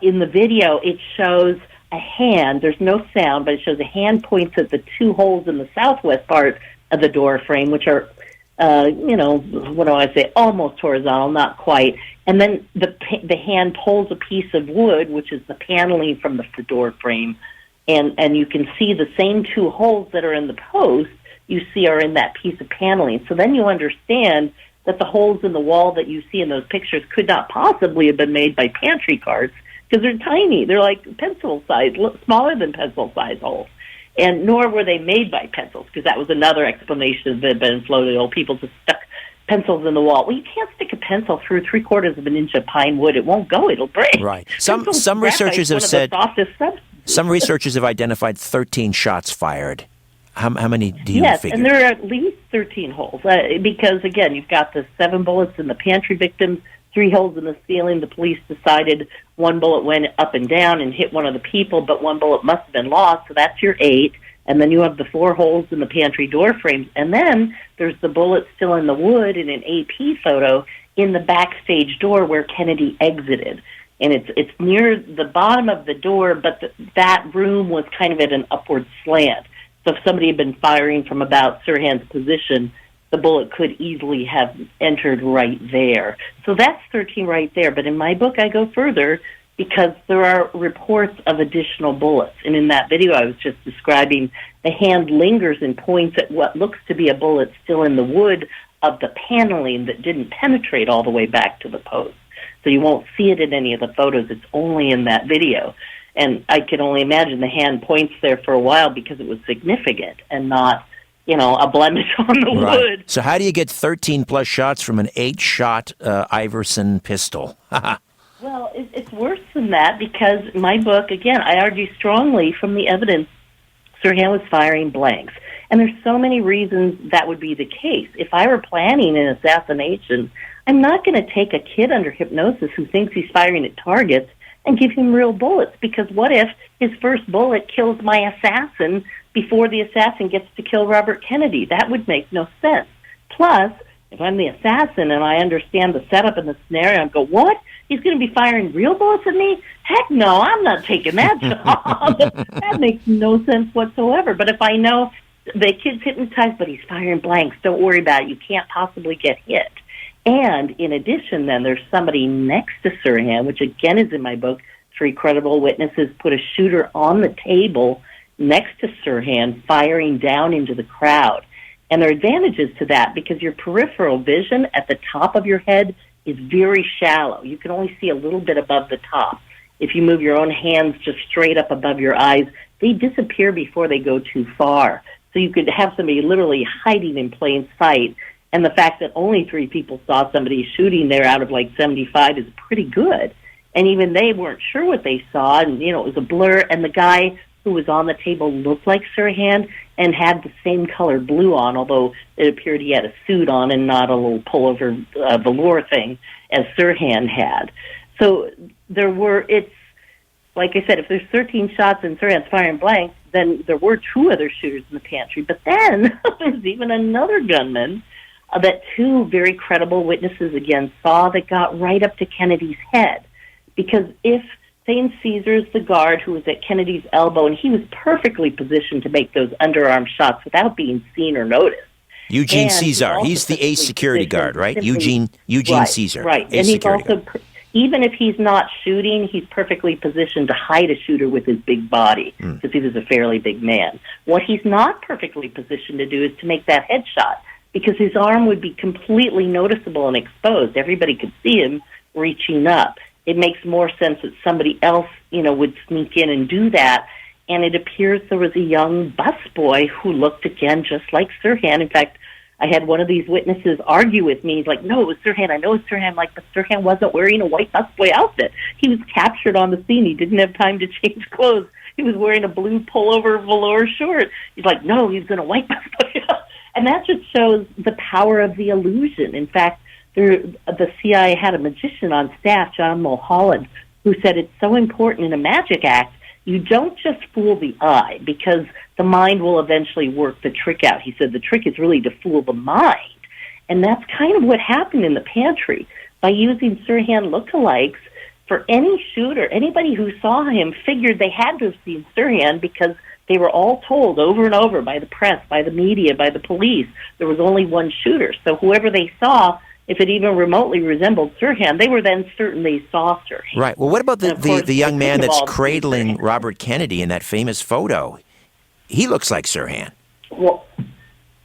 in the video, it shows a hand. There's no sound, but it shows a hand points at the 2 holes in the southwest part of the door frame, which are, what do I say, almost horizontal, not quite. And then the hand pulls a piece of wood, which is the paneling from the door frame, and you can see the same 2 holes that are in the post you see are in that piece of paneling. So then you understand that the holes in the wall that you see in those pictures could not possibly have been made by pantry carts because they're tiny. They're like pencil size, smaller than pencil size holes. And nor were they made by pencils, because that was another explanation that had been floated. Oh, people just stuck pencils in the wall. Well, you can't stick a pencil through 3/4 of an inch of pine wood. It won't go. It'll break. Right. Some researchers have said some researchers have identified 13 shots fired. How many do you figure? Yes, and there are at least 13 holes because, again, you've got the 7 bullets in the pantry victims, 3 holes in the ceiling. The police decided 1 bullet went up and down and hit one of the people, but 1 bullet must have been lost, so that's your 8. And then you have the 4 holes in the pantry door frames. And then there's the bullet still in the wood in an AP photo in the backstage door where Kennedy exited. And it's near the bottom of the door, but that room was kind of at an upward slant. So if somebody had been firing from about Sirhan's position, the bullet could easily have entered right there. So that's 13 right there. But in my book, I go further because there are reports of additional bullets. And in that video I was just describing, the hand lingers and points at what looks to be a bullet still in the wood of the paneling that didn't penetrate all the way back to the post. So you won't see it in any of the photos. It's only in that video. And I can only imagine the hand points there for a while because it was significant and not, a blemish on the wood. So how do you get 13 plus shots from an 8-shot Iverson pistol? Well, it's worse than that because my book, again, I argue strongly from the evidence Sirhan was firing blanks. And there's so many reasons that would be the case. If I were planning an assassination, I'm not going to take a kid under hypnosis who thinks he's firing at targets and give him real bullets, because what if his first bullet kills my assassin before the assassin gets to kill Robert Kennedy? That would make no sense. Plus, if I'm the assassin and I understand the setup and the scenario, I go, what? He's going to be firing real bullets at me? Heck no, I'm not taking that job. That makes no sense whatsoever. But if I know the kid's hypnotized, but he's firing blanks, don't worry about it. You can't possibly get hit. And in addition, then, there's somebody next to Sirhan, which again is in my book. 3 credible witnesses put a shooter on the table next to Sirhan, firing down into the crowd. And there are advantages to that because your peripheral vision at the top of your head is very shallow. You can only see a little bit above the top. If you move your own hands just straight up above your eyes, they disappear before they go too far. So you could have somebody literally hiding in plain sight. And the fact that only 3 people saw somebody shooting there out of like 75 is pretty good. And even they weren't sure what they saw, and, it was a blur. And the guy who was on the table looked like Sirhan and had the same color blue on, although it appeared he had a suit on and not a little pullover velour thing as Sirhan had. So it's like I said, if there's 13 shots and Sirhan's firing blanks, then there were 2 other shooters in the pantry. But then there's even another gunman that 2 very credible witnesses again saw that got right up to Kennedy's head. Because if St. Caesar's the guard who was at Kennedy's elbow, and he was perfectly positioned to make those underarm shots without being seen or noticed. Eugene Caesar, he's the ace security guard, right? Eugene right, Caesar. Right, and he's also, even if he's not shooting, he's perfectly positioned to hide a shooter with his big body, because he was a fairly big man. What he's not perfectly positioned to do is to make that headshot, because his arm would be completely noticeable and exposed. Everybody could see him reaching up. It makes more sense that somebody else, would sneak in and do that. And it appears there was a young busboy who looked again just like Sirhan. In fact, I had one of these witnesses argue with me. He's like, no, it was Sirhan. I know it was Sirhan. But Sirhan wasn't wearing a white busboy outfit. He was captured on the scene. He didn't have time to change clothes. He was wearing a blue pullover velour short. He's like, no, he's in a white busboy. And that just shows the power of the illusion. In fact, the CIA had a magician on staff, John Mulholland, who said it's so important in a magic act, you don't just fool the eye, because the mind will eventually work the trick out. He said the trick is really to fool the mind. And that's kind of what happened in the pantry. By using Sirhan lookalikes, for any shooter, anybody who saw him figured they had to have seen Sirhan, because they were all told over and over by the press, by the media, by the police, there was only one shooter. So whoever they saw, if it even remotely resembled Sirhan, they were then certain they saw Sirhan. Right. Well, what about the young man that's cradling Robert Kennedy in that famous photo? He looks like Sirhan. Well,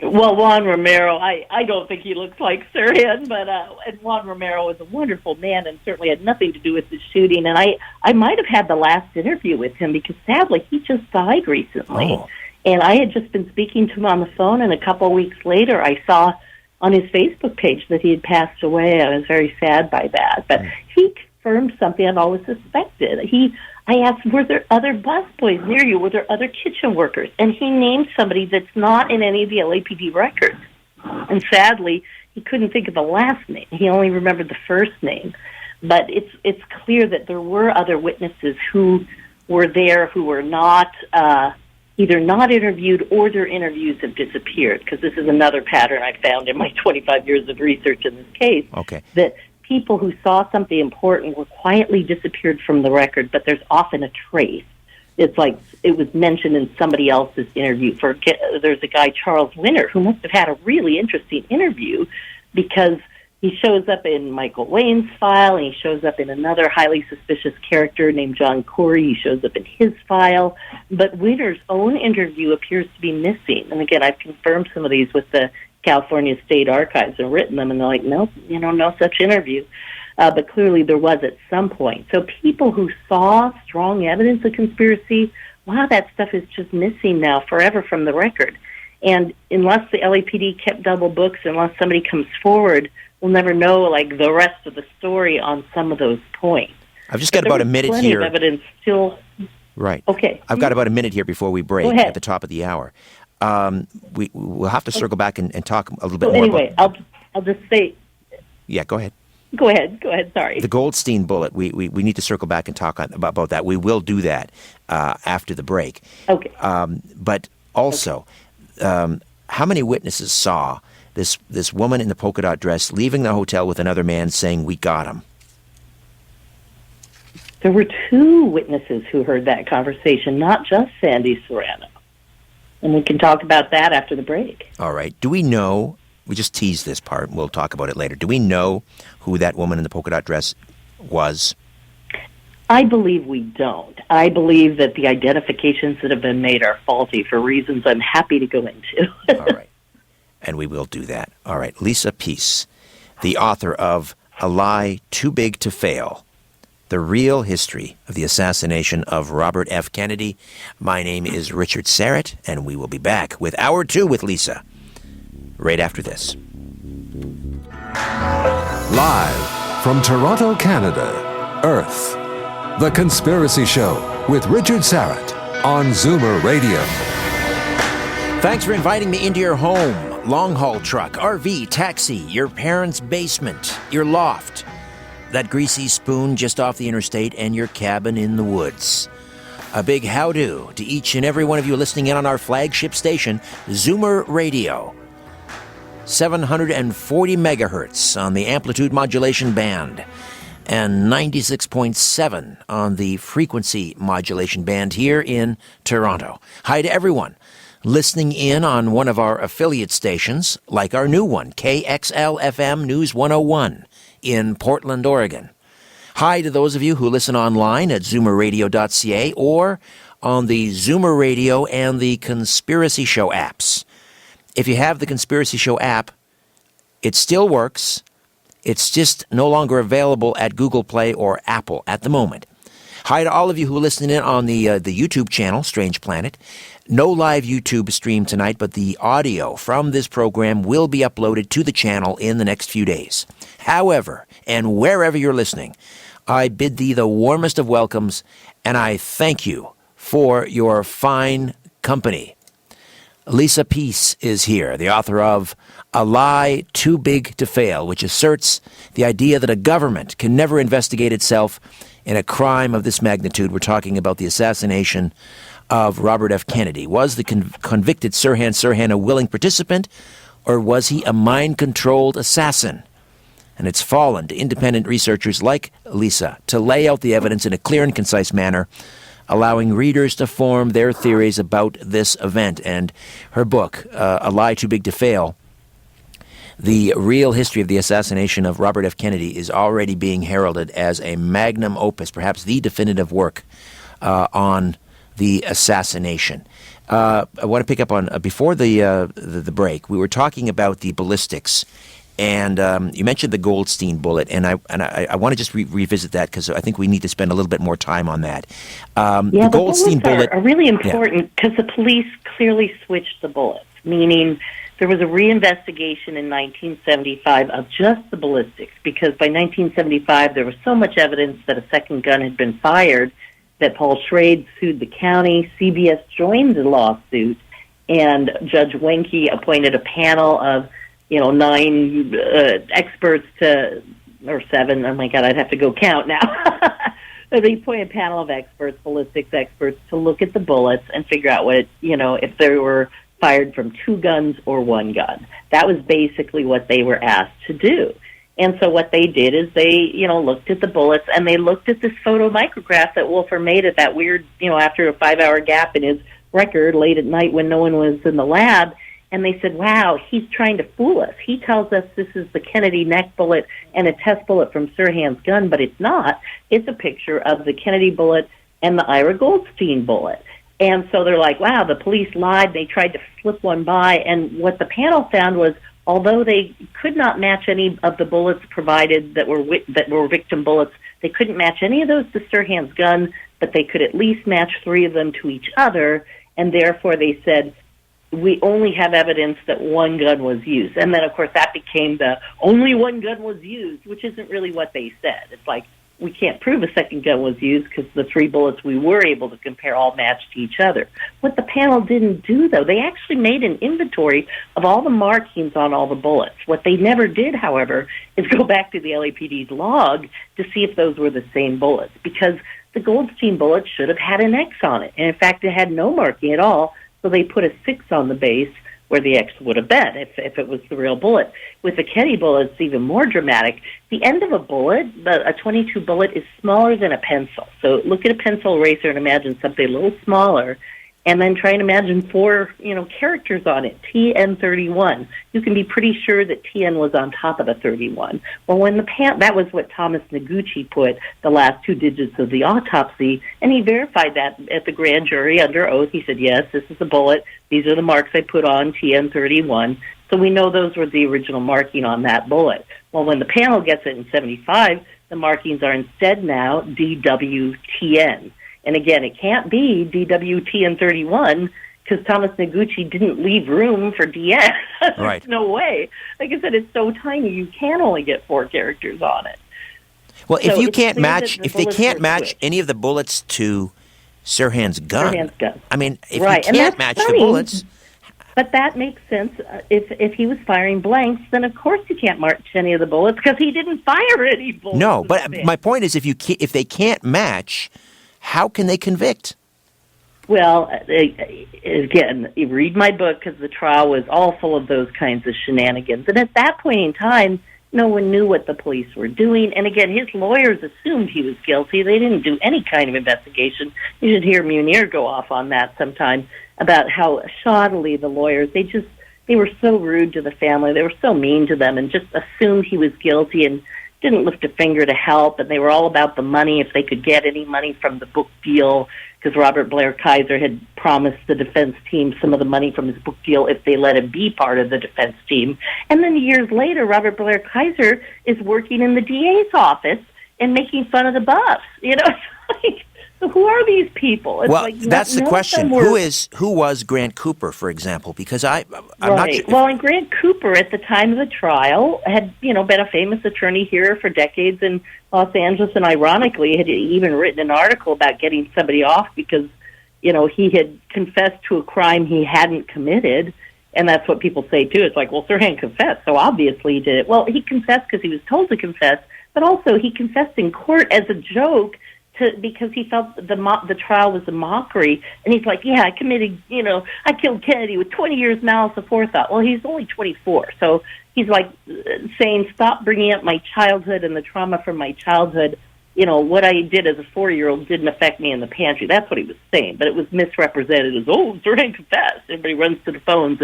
Juan Romero, I don't think he looks like Sirhan, but and Juan Romero was a wonderful man and certainly had nothing to do with the shooting. And I might have had the last interview with him because sadly he just died recently. Oh. And I had just been speaking to him on the phone, and a couple of weeks later I saw on his Facebook page that he had passed away. I was very sad by that. But he confirmed something I'd always suspected. I asked, were there other busboys near you? Were there other kitchen workers? And he named somebody that's not in any of the LAPD records. And sadly, he couldn't think of the last name. He only remembered the first name. But it's clear that there were other witnesses who were there who were not either not interviewed or their interviews have disappeared, because this is another pattern I found in my 25 years of research in this case. Okay. That people who saw something important were quietly disappeared from the record, but there's often a trace. It's like it was mentioned in somebody else's interview. There's a guy, Charles Winter, who must have had a really interesting interview because he shows up in Michael Wayne's file, and he shows up in another highly suspicious character named John Corey. He shows up in his file. But Winter's own interview appears to be missing. And again, I've confirmed some of these with the California State Archives and written them, and they're like, nope, no such interview. but clearly there was at some point. So people who saw strong evidence of conspiracy, wow, that stuff is just missing now forever from the record. And unless the LAPD kept double books, unless somebody comes forward, we'll never know, like, the rest of the story on some of those points. I've just got about a minute plenty here. Of evidence still. Right. Okay. I've got about a minute here before we break Go ahead. at the top of the hour. We'll have to circle back and talk a little bit So more anyway, about... I'll just say... Yeah, go ahead. Go ahead, sorry. The Goldstein bullet, we need to circle back and talk about that. We will do that after the break. Okay. But also, how many witnesses saw this woman in the polka dot dress leaving the hotel with another man saying, "We got him"? There were 2 witnesses who heard that conversation, not just Sandy Serrano. And we can talk about that after the break. All right. Do we know, we just teased this part, we'll talk about it later. Do we know who that woman in the polka dot dress was? I believe we don't. I believe that the identifications that have been made are faulty for reasons I'm happy to go into. All right. And we will do that. All right. Lisa Peace, the author of A Lie Too Big to Fail, The Real History of the Assassination of Robert F. Kennedy. My name is Richard Syrett, and we will be back with Hour 2 with Lisa right after this. Live from Toronto, Canada, Earth, The Conspiracy Show with Richard Syrett on Zoomer Radio. Thanks for inviting me into your home. Long-haul truck, RV, taxi, your parents' basement, your loft, that greasy spoon just off the interstate, and your cabin in the woods. A big how-do to each and every one of you listening in on our flagship station, Zoomer Radio. 740 megahertz on the amplitude modulation band and 96.7 on the frequency modulation band here in Toronto. Hi to everyone listening in on one of our affiliate stations, like our new one, KXL-FM News 101 in Portland, Oregon. Hi to those of you who listen online at zoomerradio.ca or on the Zoomer Radio and the Conspiracy Show apps. If you have the Conspiracy Show app, it still works. It's just no longer available at Google Play or Apple at the moment. Hi to all of you who listen in on the YouTube channel, Strange Planet. No live YouTube stream tonight, but the audio from this program will be uploaded to the channel in the next few days. However, and wherever you're listening, I bid thee the warmest of welcomes, and I thank you for your fine company. Lisa Peace is here, the author of A Lie Too Big to Fail, which asserts the idea that a government can never investigate itself in a crime of this magnitude. We're talking about the assassination of Robert F. Kennedy. Was the convicted Sirhan Sirhan a willing participant, or was he a mind-controlled assassin? And it's fallen to independent researchers like Lisa to lay out the evidence in a clear and concise manner, allowing readers to form their theories about this event. And her book, A Lie Too Big to Fail, The Real History of the Assassination of Robert F. Kennedy, is already being heralded as a magnum opus, perhaps the definitive work on the assassination. I want to pick up on, before the break, we were talking about the ballistics, and you mentioned the Goldstein bullet, and I want to just revisit that because I think we need to spend a little bit more time on that. The Goldstein bullet are really important because the police clearly switched the bullets, meaning there was a reinvestigation in 1975 of just the ballistics, because by 1975 there was so much evidence that a second gun had been fired that Paul Schrade sued the county. CBS joined the lawsuit, and Judge Wenke appointed a panel of 9 experts or 7. Oh my God, I'd have to go count now. They appointed a panel of experts, ballistics experts, to look at the bullets and figure out if they were fired from 2 guns or 1 gun. That was basically what they were asked to do. And so what they did is they, looked at the bullets, and they looked at this photomicrograph that Wolfer made at that weird, after a 5-hour gap in his record late at night when no one was in the lab. And they said, wow, he's trying to fool us. He tells us this is the Kennedy neck bullet and a test bullet from Sirhan's gun, but it's not. It's a picture of the Kennedy bullet and the Ira Goldstein bullet. And so they're like, wow, the police lied. They tried to slip one by. And what the panel found was although they could not match any of the bullets provided that were victim bullets, they couldn't match any of those to Sirhan's gun, but they could at least match 3 of them to each other, and therefore they said, we only have evidence that one gun was used. And then, of course, that became the only one gun was used, which isn't really what they said. It's like, we can't prove a second gun was used because the 3 bullets we were able to compare all matched each other. What the panel didn't do, though, they actually made an inventory of all the markings on all the bullets. What they never did, however, is go back to the LAPD's log to see if those were the same bullets, because the Goldstein bullet should have had an X on it. And, in fact, it had no marking at all, so they put a 6 on the base where the X would have been if it was the real bullet. With the Kenny bullet, it's even more dramatic. The end of a bullet, a .22 bullet, is smaller than a pencil. So look at a pencil eraser and imagine something a little smaller, and then try and imagine 4, characters on it, TN31. You can be pretty sure that TN was on top of the 31. Well, when that was what Thomas Noguchi put, the last 2 digits of the autopsy, and he verified that at the grand jury under oath. He said, yes, this is the bullet. These are the marks I put on TN31. So we know those were the original marking on that bullet. Well, when the panel gets it in 75, the markings are instead now DWTN. And again, it can't be DWTN31 because Thomas Noguchi didn't leave room for DN. Right. There's no way. Like I said, it's so tiny you can only get 4 characters on it. Well, So if it's clear that the they bullets can't were match switched. any of the bullets to Sirhan's gun, Sirhan's gun. I mean, if Right, you and can't that's match the funny. bullets, But that makes sense. If he was firing blanks, then of course you can't match any of the bullets because he didn't fire any bullets. no. But my point is, if they can't match, how can they convict? Well, again, you read my book because the trial was all full of those kinds of shenanigans. And at that point in time, no one knew what the police were doing. And again, his lawyers assumed he was guilty. They didn't do any kind of investigation. You should hear Munir go off on that sometime about how shoddily the lawyers, they were so rude to the family. They were so mean to them and just assumed he was guilty and didn't lift a finger to help. And they were all about the money, if they could get any money from the book deal, because Robert Blair Kaiser had promised the defense team some of the money from his book deal if they let him be part of the defense team. And then years later, Robert Blair Kaiser is working in the DA's office and making fun of the buffs. It's like, so who are these people? It's Well, like, that's the none of question. them were- Who was Grant Cooper, for example? Because I'm not Right. sure. Well, and Grant Cooper, at the time of the trial, had been a famous attorney here for decades in Los Angeles, and ironically, had even written an article about getting somebody off because, he had confessed to a crime he hadn't committed, and that's what people say too. It's like, well, Sirhan confessed, so obviously he did it. Well, he confessed because he was told to confess, but also he confessed in court as a joke. Because he felt the trial was a mockery, and he's like, yeah, I committed, I killed Kennedy with 20 years malice aforethought. Well, he's only 24, so he's like saying, stop bringing up my childhood and the trauma from my childhood. What I did as a 4-year-old didn't affect me in the pantry. That's what he was saying, but it was misrepresented as, Sirhan confessed. Everybody runs to the phones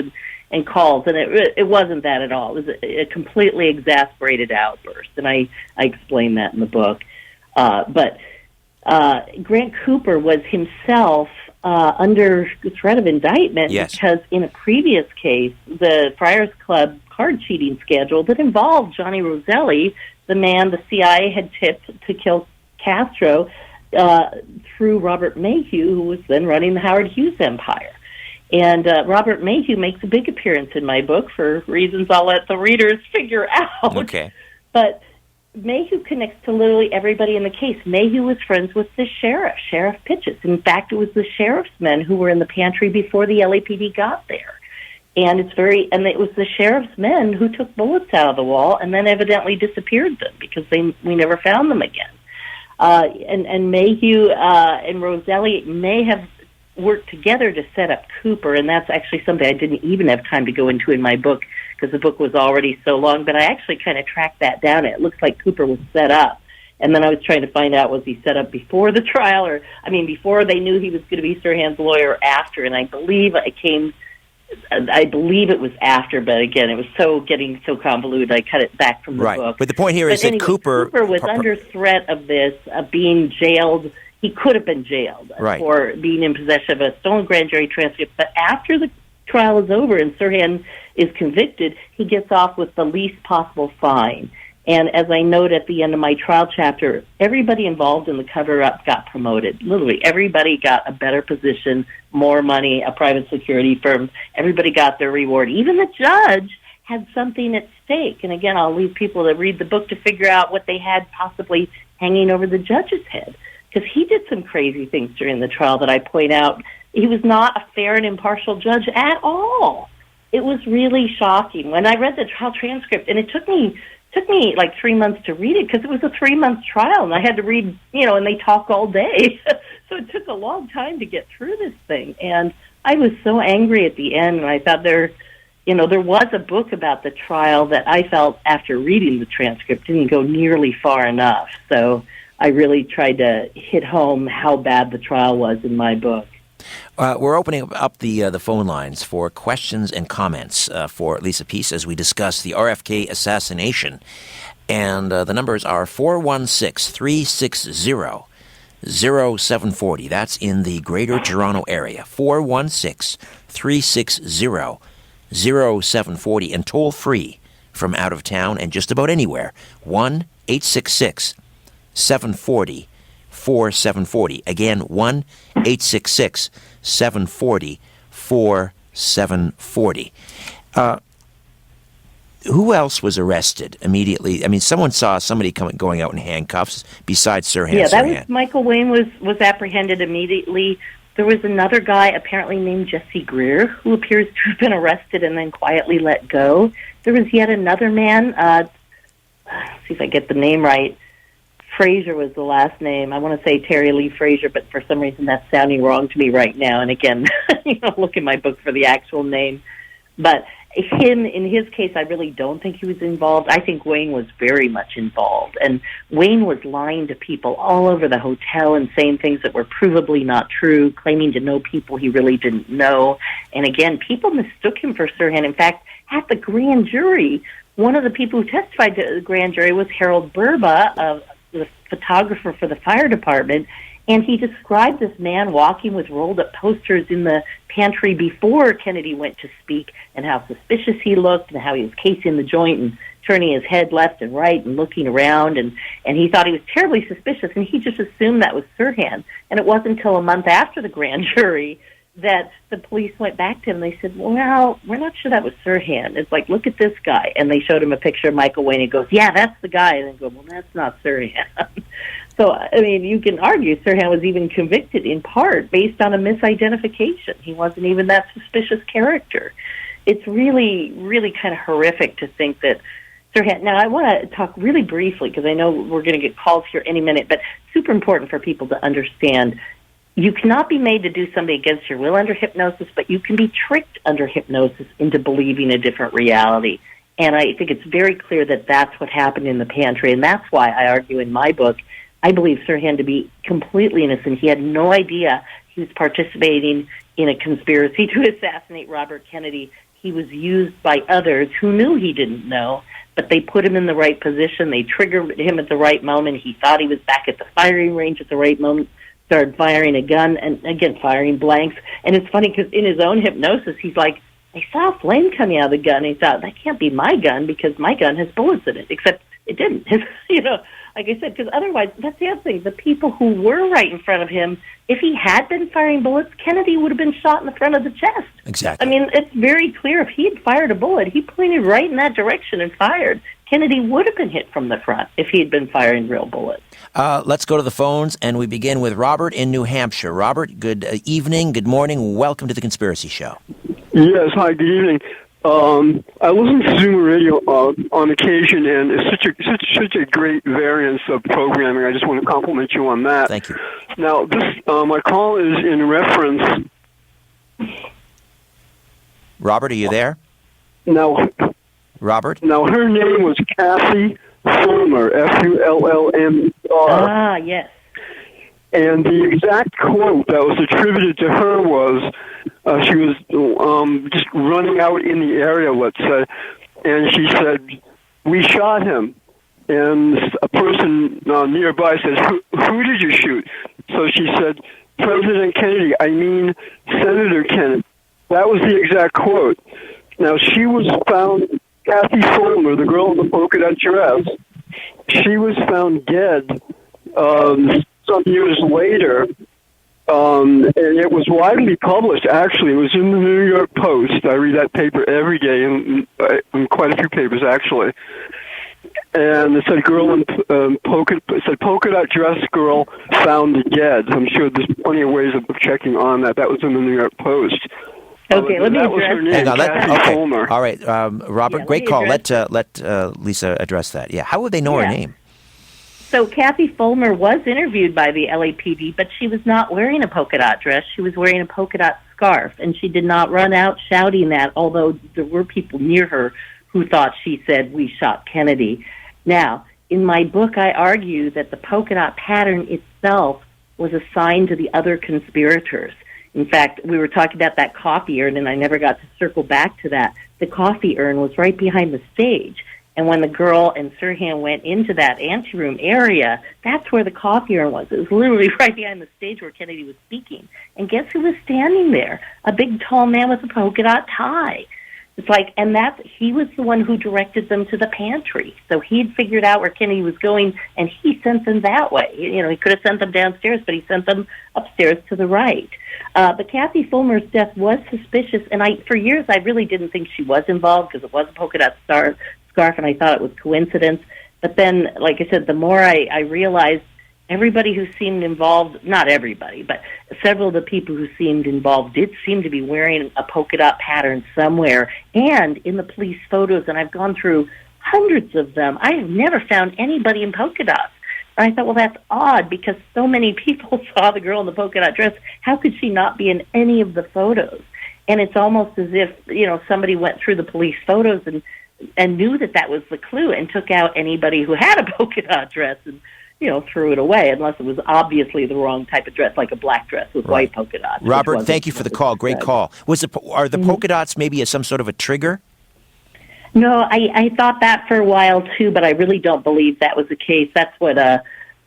and calls, and it wasn't that at all. It was a completely exasperated outburst, and I explained that in the book. But Grant Cooper was himself under threat of indictment because in a previous case, the Friars Club card cheating scandal that involved Johnny Roselli, the man the CIA had tipped to kill Castro, through Robert Mayhew, who was then running the Howard Hughes empire. And Robert Mayhew makes a big appearance in my book for reasons I'll let the readers figure out. Okay. But Mayhew connects to literally everybody in the case. Mayhew was friends with the sheriff, Sheriff Pitchess. In fact, it was the sheriff's men who were in the pantry before the LAPD got there. And it was the sheriff's men who took bullets out of the wall and then evidently disappeared them because we never found them again. And Mayhew and Roselli may have worked together to set up Cooper, and that's actually something I didn't even have time to go into in my book because the book was already so long, but I actually kind of tracked that down. It looks like Cooper was set up, and then I was trying to find out, was he set up before the trial, before they knew he was going to be Sirhan's lawyer, or after, and I believe it was after, but again, it was getting so convoluted, I cut it back from the book. But the point here is anyway, that Cooper was under threat of this, of being jailed. He could have been jailed for being in possession of a stolen grand jury transcript, but after the trial is over and Sirhan is convicted, he gets off with the least possible fine. And as I note at the end of my trial chapter, everybody involved in the cover-up got promoted. Literally, everybody got a better position, more money, a private security firm. Everybody got their reward. Even the judge had something at stake. And again, I'll leave people to read the book to figure out what they had possibly hanging over the judge's head. Because he did some crazy things during the trial that I point out. He was not a fair and impartial judge at all. It was really shocking. When I read the trial transcript, and it took me like 3 months to read it because it was a 3-month trial, and I had to read, and they talk all day. So it took a long time to get through this thing. And I was so angry at the end, and I thought there was a book about the trial that I felt after reading the transcript didn't go nearly far enough. So I really tried to hit home how bad the trial was in my book. We're opening up the phone lines for questions and comments for Lisa Peace as we discuss the RFK assassination. And the numbers are 416-360-0740. That's in the Greater Toronto area. 416-360-0740. And toll free from out of town and just about anywhere. 1-866-740-4740. Again, 1-866-740-4740. Who else was arrested immediately? I mean, someone saw somebody going out in handcuffs besides Sirhan Sirhan. Yeah, that was Michael Wayne was apprehended immediately. There was another guy apparently named Jesse Greer who appears to have been arrested and then quietly let go. There was yet another man. Let's see if I get the name right. Frazier was the last name. I want to say Terry Lee Frazier, but for some reason that's sounding wrong to me right now. And again, look in my book for the actual name. But in his case, I really don't think he was involved. I think Wayne was very much involved. And Wayne was lying to people all over the hotel and saying things that were provably not true, claiming to know people he really didn't know. And again, people mistook him for Sirhan. In fact, at the grand jury, one of the people who testified to the grand jury was Harold Burba, the photographer for the fire department, and he described this man walking with rolled-up posters in the pantry before Kennedy went to speak, and how suspicious he looked, and how he was casing the joint and turning his head left and right and looking around, and he thought he was terribly suspicious, and he just assumed that was Sirhan. And it wasn't until a month after the grand jury that the police went back to him and they said, well, we're not sure that was Sirhan. It's like, look at this guy. And they showed him a picture of Michael Wayne. He goes, yeah, that's the guy. And they go, well, that's not Sirhan. So, I mean, you can argue Sirhan was even convicted in part based on a misidentification. He wasn't even that suspicious character. It's really, really kind of horrific to think that Sirhan. Now, I want to talk really briefly, because I know we're going to get calls here any minute, but super important for people to understand. You cannot be made to do something against your will under hypnosis, but you can be tricked under hypnosis into believing a different reality. And I think it's very clear that that's what happened in the pantry, and that's why I argue in my book, I believe Sirhan to be completely innocent. He had no idea he was participating in a conspiracy to assassinate Robert Kennedy. He was used by others who knew he didn't know, but they put him in the right position. They triggered him at the right moment. He thought he was back at the firing range at the right moment, started firing a gun, and again, firing blanks. And it's funny because in his own hypnosis, he's like, I saw a flame coming out of the gun. And he thought, that can't be my gun because my gun has bullets in it, except it didn't. Like I said, because otherwise, that's the other thing. The people who were right in front of him, if he had been firing bullets, Kennedy would have been shot in the front of the chest. Exactly. I mean, it's very clear if he had fired a bullet, he pointed right in that direction and fired. Kennedy would have been hit from the front if he had been firing real bullets. Let's go to the phones, and we begin with Robert in New Hampshire. Robert, good evening, good morning. Welcome to The Conspiracy Show. Yes, hi, good evening. I listen to Zoomer Radio on occasion, and it's such a great variance of programming. I just want to compliment you on that. Thank you. Now, this my call is in reference. Robert, are you there? Now, Robert? Now, her name was Kathy Fulmer, Fullmer. Ah, yes. And the exact quote that was attributed to her was, she was just running out in the area, let's say, and she said, we shot him. And a person nearby says, who did you shoot? So she said, President Kennedy, I mean Senator Kennedy. That was the exact quote. Now, she was found, Kathy Fulmer, the girl in the polka dot dress, she was found dead some years later. And it was widely published, actually. It was in the New York Post. I read that paper every day, in quite a few papers, actually. And it said polka dot dress girl found dead. I'm sure there's plenty of ways of checking on that. That was in the New York Post. Okay, let me that was her name, Hang on, Kathy Fulmer. All right, Robert, Yeah, great let me call. Let Lisa address that. Yeah, how would they know her Yeah. name? So Kathy Fulmer was interviewed by the LAPD, but she was not wearing a polka dot dress. She was wearing a polka dot scarf, and she did not run out shouting that, although there were people near her who thought she said, "We shot Kennedy." Now, in my book, I argue that the polka dot pattern itself was assigned to the other conspirators. In fact, we were talking about that coffee urn, and I never got to circle back to that. The coffee urn was right behind the stage. And when the girl and Sirhan went into that anteroom area, that's where the coffee urn was. It was literally right behind the stage where Kennedy was speaking. And guess who was standing there? A big, tall man with a polka dot tie. It's like, and he was the one who directed them to the pantry. So he'd figured out where Kennedy was going, and he sent them that way. You know, he could have sent them downstairs, but he sent them upstairs to the right. But Kathy Fulmer's death was suspicious, and for years I really didn't think she was involved because it was a polka dot scarf, and I thought it was coincidence. But then, like I said, the more I realized everybody who seemed involved, not everybody, but several of the people who seemed involved did seem to be wearing a polka dot pattern somewhere. And in the police photos, and I've gone through hundreds of them, I have never found anybody in polka dots. And I thought, well, that's odd because so many people saw the girl in the polka dot dress. How could she not be in any of the photos? And it's almost as if, somebody went through the police photos and knew that was the clue and took out anybody who had a polka dot dress and, threw it away, unless it was obviously the wrong type of dress, like a black dress with white polka dots. Robert, thank you for the call. Great call. Are the polka dots maybe some sort of a trigger? No, I thought that for a while too, but I really don't believe that was the case. That's what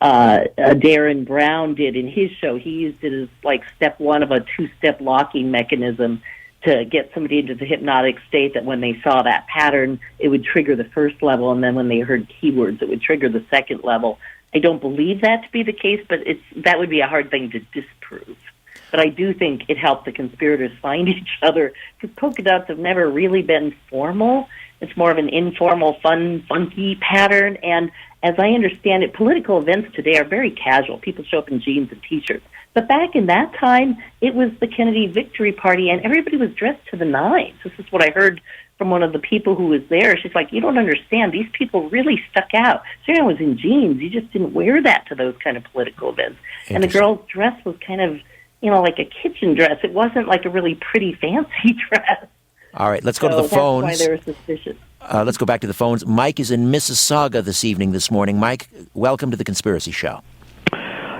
Darren Brown did in his show. He used it as like step one of a two-step locking mechanism to get somebody into the hypnotic state that when they saw that pattern, it would trigger the first level, and then when they heard keywords, it would trigger the second level. I don't believe that to be the case, but that would be a hard thing to disprove. But I do think it helped the conspirators find each other, because polka dots have never really been formal. It's more of an informal, fun, funky pattern, and as I understand it, political events today are very casual. People show up in jeans and T-shirts. But back in that time, it was the Kennedy Victory Party, and everybody was dressed to the nines. This is what I heard from one of the people who was there. She's like, you don't understand. These people really stuck out. Sirhan was in jeans. You just didn't wear that to those kind of political events. And the girl's dress was kind of, like a kitchen dress. It wasn't like a really pretty, fancy dress. All right, let's go to the phones. That's why they were suspicious. Let's go back to the phones. Mike is in Mississauga this morning. Mike, welcome to the Conspiracy Show.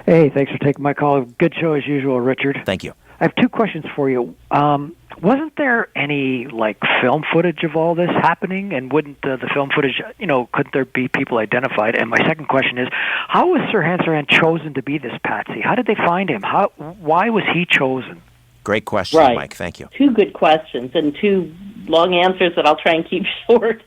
Hey, thanks for taking my call. Good show as usual, Richard. Thank you. I have two questions for you. Wasn't there any, film footage of all this happening? And wouldn't the film footage, couldn't there be people identified? And my second question is, how was Sirhan Sirhan chosen to be this patsy? How did they find him? Why was he chosen? Great question, right. Mike. Thank you. Two good questions and two long answers that I'll try and keep short.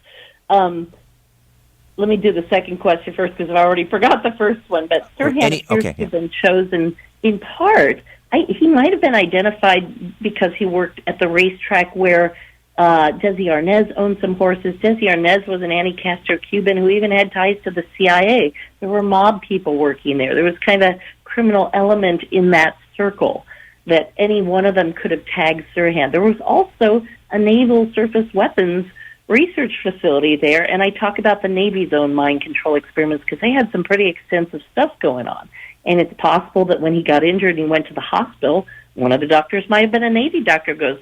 Let me do the second question first because I already forgot the first one. But Sirhan appears to have been chosen in part. He might have been identified because he worked at the racetrack where Desi Arnaz owned some horses. Desi Arnaz was an anti-Castro Cuban who even had ties to the CIA. There were mob people working there. There was kind of a criminal element in that circle that any one of them could have tagged Sirhan. There was also a naval surface weapons research facility there, and I talk about the Navy's own mind control experiments because they had some pretty extensive stuff going on. And it's possible that when he got injured and he went to the hospital, one of the doctors might have been a Navy doctor who goes,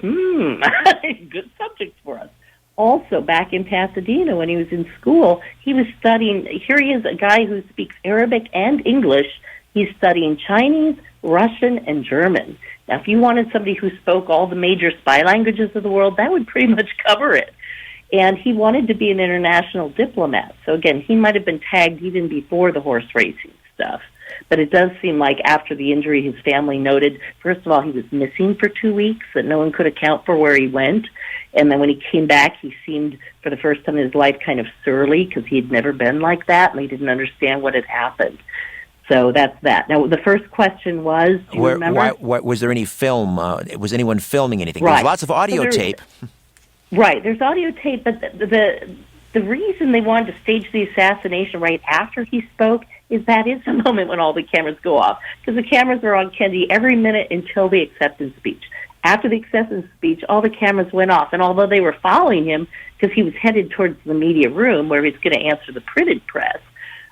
good subject for us. Also, back in Pasadena when he was in school, he was studying, here he is, a guy who speaks Arabic and English. He's studying Chinese, Russian, and German. Now, if you wanted somebody who spoke all the major spy languages of the world, that would pretty much cover it. And he wanted to be an international diplomat. So, again, he might have been tagged even before the horse racing stuff. But it does seem like after the injury, his family noted, first of all, he was missing for 2 weeks, that no one could account for where he went. And then when he came back, he seemed, for the first time in his life, kind of surly because he had never been like that, and he didn't understand what had happened. So that's that. Now, the first question was, do you remember? Was there any film? Was anyone filming anything? Right. There's lots of audio tape. Right. There's audio tape, but the reason they wanted to stage the assassination right after he spoke is that is the moment when all the cameras go off, because the cameras are on Kennedy every minute until the acceptance speech. After the acceptance speech, all the cameras went off, and although they were following him because he was headed towards the media room where he was going to answer the printed press,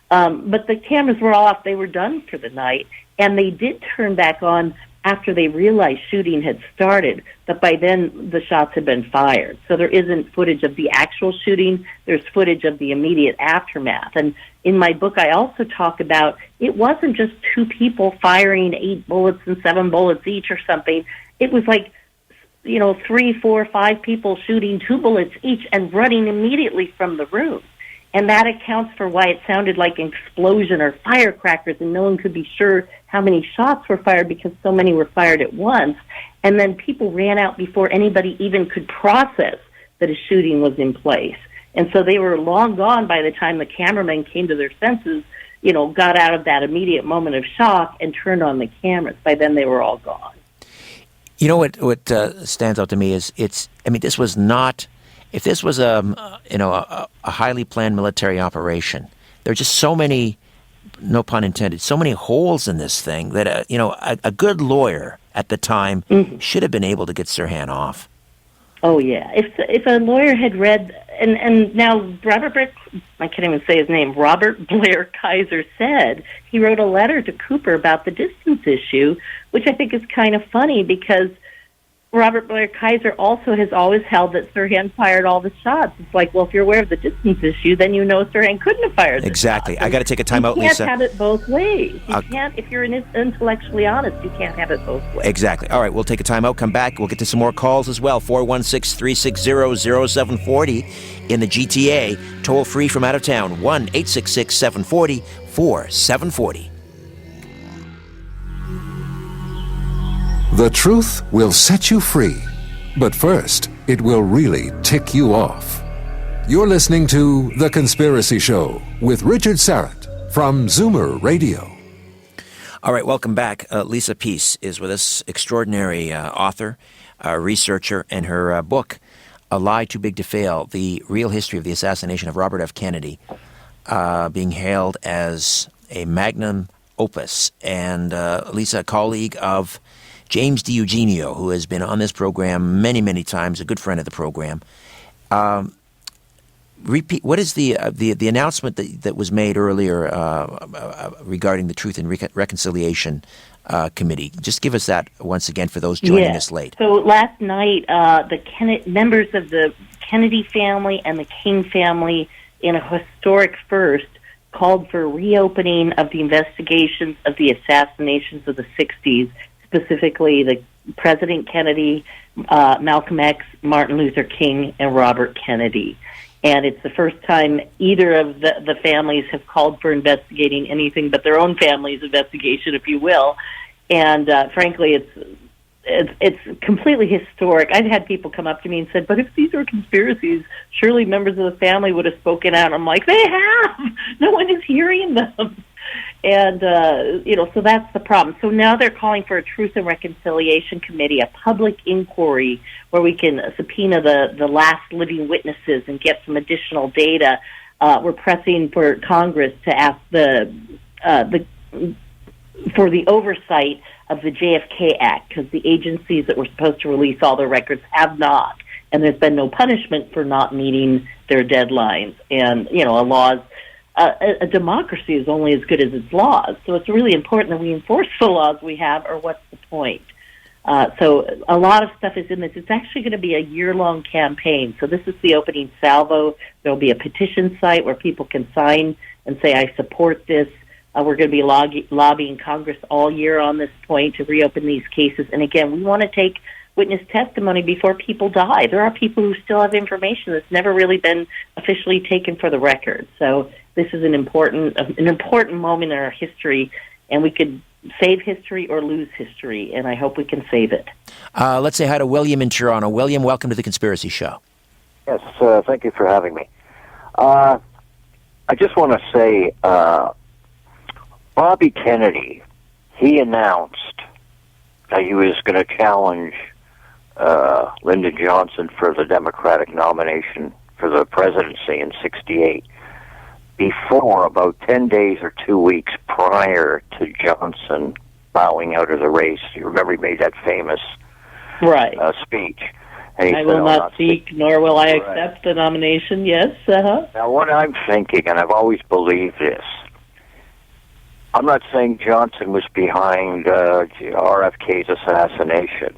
but the cameras were off. They were done for the night, and they did turn back on after they realized shooting had started, but by then the shots had been fired. So there isn't footage of the actual shooting. There's footage of the immediate aftermath. And in my book, I also talk about it wasn't just two people firing 8 bullets and 7 bullets each or something. It was like, 3, 4, 5 people shooting 2 bullets each and running immediately from the room. And that accounts for why it sounded like an explosion or firecrackers, and no one could be sure how many shots were fired because so many were fired at once. And then people ran out before anybody even could process that a shooting was in place. And so they were long gone by the time the cameramen came to their senses, got out of that immediate moment of shock and turned on the cameras. By then they were all gone. You know what stands out to me is this was not. If this was a highly planned military operation, there are just so many, no pun intended, so many holes in this thing that a good lawyer at the time should have been able to get Sirhan off. Oh yeah, if a lawyer had read and now I can't even say his name. Robert Blair Kaiser said he wrote a letter to Cooper about the distance issue, which I think is kind of funny because Robert Blair Kaiser also has always held that Sirhan fired all the shots. It's like, well, if you're aware of the distance issue, then you know Sirhan couldn't have fired the exactly. shots. I got to take a time out, Lisa. You can't have it both ways. You can't, if you're intellectually honest, you can't have it both ways. Exactly. All right, we'll take a time out, come back. We'll get to some more calls as well. 416-360-0740 in the GTA. Toll free from out of town. 1-866-740-4740. The truth will set you free, but first, it will really tick you off. You're listening to The Conspiracy Show with Richard Syrett from Zoomer Radio. All right, welcome back. Lisa Peace is with us, extraordinary author, researcher, and her book, A Lie Too Big to Fail, The Real History of the Assassination of Robert F. Kennedy, being hailed as a magnum opus. And Lisa, a colleague of James DiEugenio, who has been on this program many, many times, a good friend of the program. Repeat. What is the announcement that was made earlier regarding the Truth and Reconciliation Committee? Just give us that once again for those joining us late. So last night, members of the Kennedy family and the King family, in a historic first, called for reopening of the investigations of the assassinations of the 60s. Specifically, the President Kennedy, Malcolm X, Martin Luther King, and Robert Kennedy. And it's the first time either of the families have called for investigating anything but their own family's investigation, if you will. And frankly, it's completely historic. I've had people come up to me and said, but if these were conspiracies, surely members of the family would have spoken out. I'm like, they have! No one is hearing them. And, so that's the problem. So now they're calling for a Truth and Reconciliation Committee, a public inquiry where we can subpoena the last living witnesses and get some additional data. We're pressing for Congress to ask for the oversight of the JFK Act, because the agencies that were supposed to release all their records have not. And there's been no punishment for not meeting their deadlines. And, a democracy is only as good as its laws. So it's really important that we enforce the laws we have, or what's the point? So a lot of stuff is in this. It's actually going to be a year-long campaign. So this is the opening salvo. There will be a petition site where people can sign and say, I support this. We're going to be lobbying Congress all year on this point to reopen these cases. And again, we want to take witness testimony before people die. There are people who still have information that's never really been officially taken for the record. So this is an important moment in our history, and we could save history or lose history, and I hope we can save it. Let's say hi to William in Toronto. William, welcome to the Conspiracy Show. Yes, thank you for having me. I just want to say, Bobby Kennedy, he announced that he was going to challenge Lyndon Johnson for the Democratic nomination for the presidency in '68 before, about 10 days or 2 weeks prior to Johnson bowing out of the race. You remember he made that famous speech. And he I said, will not seek, nor will I Right. accept the nomination. Yes, Now, what I'm thinking, and I've always believed this, I'm not saying Johnson was behind RFK's assassination,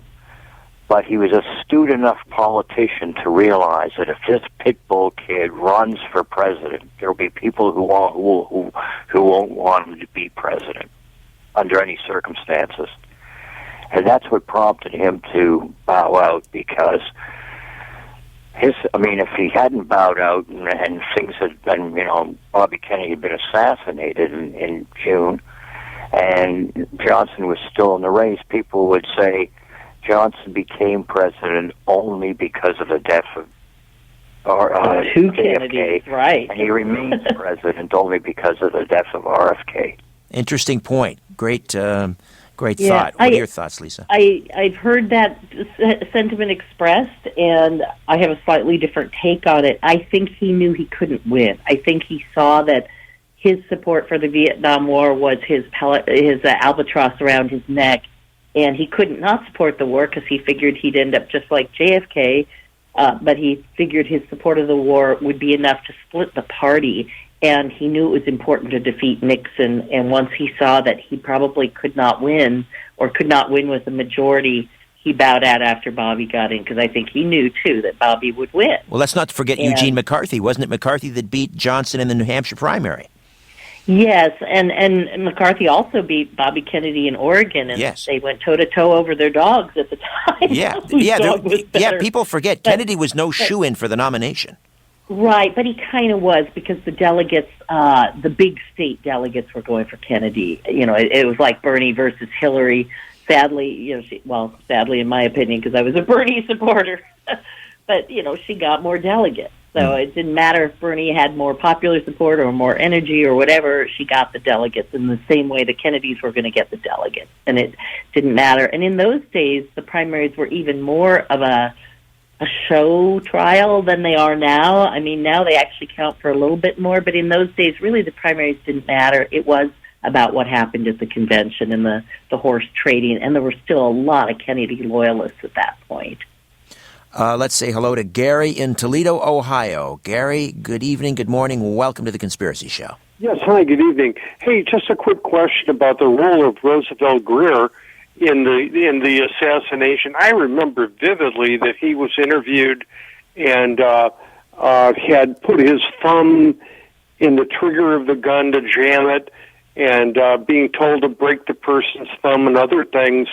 but he was an astute enough politician to realize that if this pit bull kid runs for president, there will be people who won't want him to be president under any circumstances. And that's what prompted him to bow out, because if he hadn't bowed out and things had been, Bobby Kennedy had been assassinated in June, and Johnson was still in the race, people would say Johnson became president only because of the death of two JFK, Kennedys, right? and he remains president only because of the death of RFK. Interesting point. Great thought. What are your thoughts, Lisa? I've heard that sentiment expressed, and I have a slightly different take on it. I think he knew he couldn't win. I think he saw that his support for the Vietnam War was his albatross around his neck, and he couldn't not support the war because he figured he'd end up just like JFK, but he figured his support of the war would be enough to split the party. And he knew it was important to defeat Nixon, and once he saw that he probably could not win, or could not win with a majority, he bowed out after Bobby got in, because I think he knew, too, that Bobby would win. Well, let's not forget Eugene McCarthy. Wasn't it McCarthy that beat Johnson in the New Hampshire primary? Yes, and McCarthy also beat Bobby Kennedy in Oregon, and they went toe-to-toe over their dogs at the time. People forget Kennedy was no shoo-in for the nomination. Right, but he kind of was, because the delegates, the big state delegates, were going for Kennedy. It was like Bernie versus Hillary. Sadly, sadly in my opinion, because I was a Bernie supporter, but she got more delegates. So it didn't matter if Bernie had more popular support or more energy or whatever. She got the delegates in the same way the Kennedys were going to get the delegates, and it didn't matter. And in those days, the primaries were even more of a show trial than they are now. I mean, now they actually count for a little bit more, but in those days, really, the primaries didn't matter. It was about what happened at the convention and the horse trading, and there were still a lot of Kennedy loyalists at that point. Let's say hello to Gary in Toledo, Ohio. Gary, good evening, good morning. Welcome to the Conspiracy Show. Yes, hi, good evening. Hey, just a quick question about the role of Roosevelt Grier in the assassination. I remember vividly that he was interviewed and had put his thumb in the trigger of the gun to jam it, and being told to break the person's thumb and other things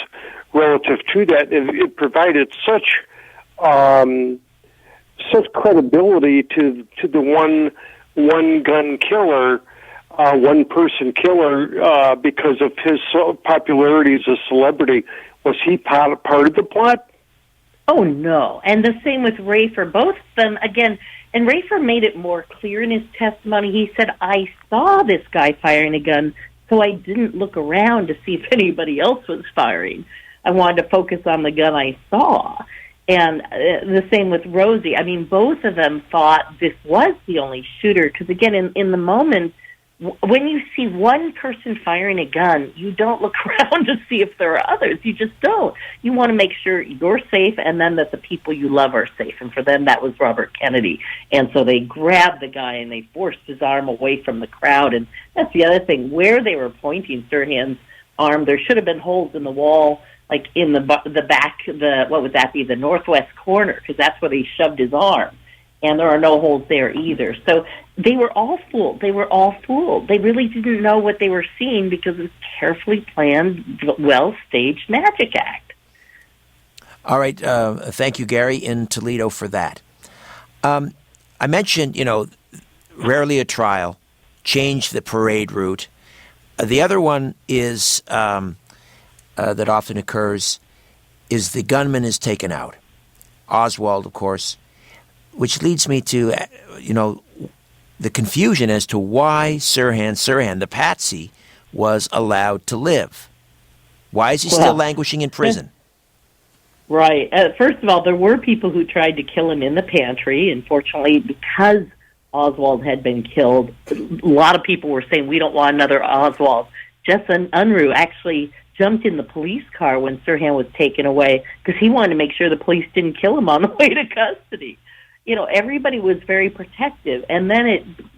relative to that. It provided such credibility to the one gun killer, one person killer, because of his popularity as a celebrity. Was he part of the plot? Oh, no. And the same with Rafer. Both of them, again, and Rafer made it more clear in his testimony. He said, I saw this guy firing a gun, so I didn't look around to see if anybody else was firing. I wanted to focus on the gun I saw. And the same with Rosie. I mean, both of them thought this was the only shooter, because, again, in the moment, when you see one person firing a gun, you don't look around to see if there are others. You just don't. You want to make sure you're safe, and then that the people you love are safe. And for them, that was Robert Kennedy. And so they grabbed the guy, and they forced his arm away from the crowd. And that's the other thing. Where they were pointing Sirhan's arm, there should have been holes in the wall, like in the back, what would that be, the northwest corner, because that's where they shoved his arm. And there are no holes there either. So they were all fooled. They were all fooled. They really didn't know what they were seeing, because it was carefully planned, well-staged magic act. All right. Thank you, Gary, in Toledo, for that. I mentioned, rarely a trial, changed the parade route. The other one is that often occurs is the gunman is taken out. Oswald, of course, which leads me to, the confusion as to why Sirhan, the patsy, was allowed to live. Why is he still languishing in prison? Right. First of all, there were people who tried to kill him in the pantry. Unfortunately, because Oswald had been killed, a lot of people were saying, we don't want another Oswald. Justin Unruh actually jumped in the police car when Sirhan was taken away because he wanted to make sure the police didn't kill him on the way to custody. Everybody was very protective. And then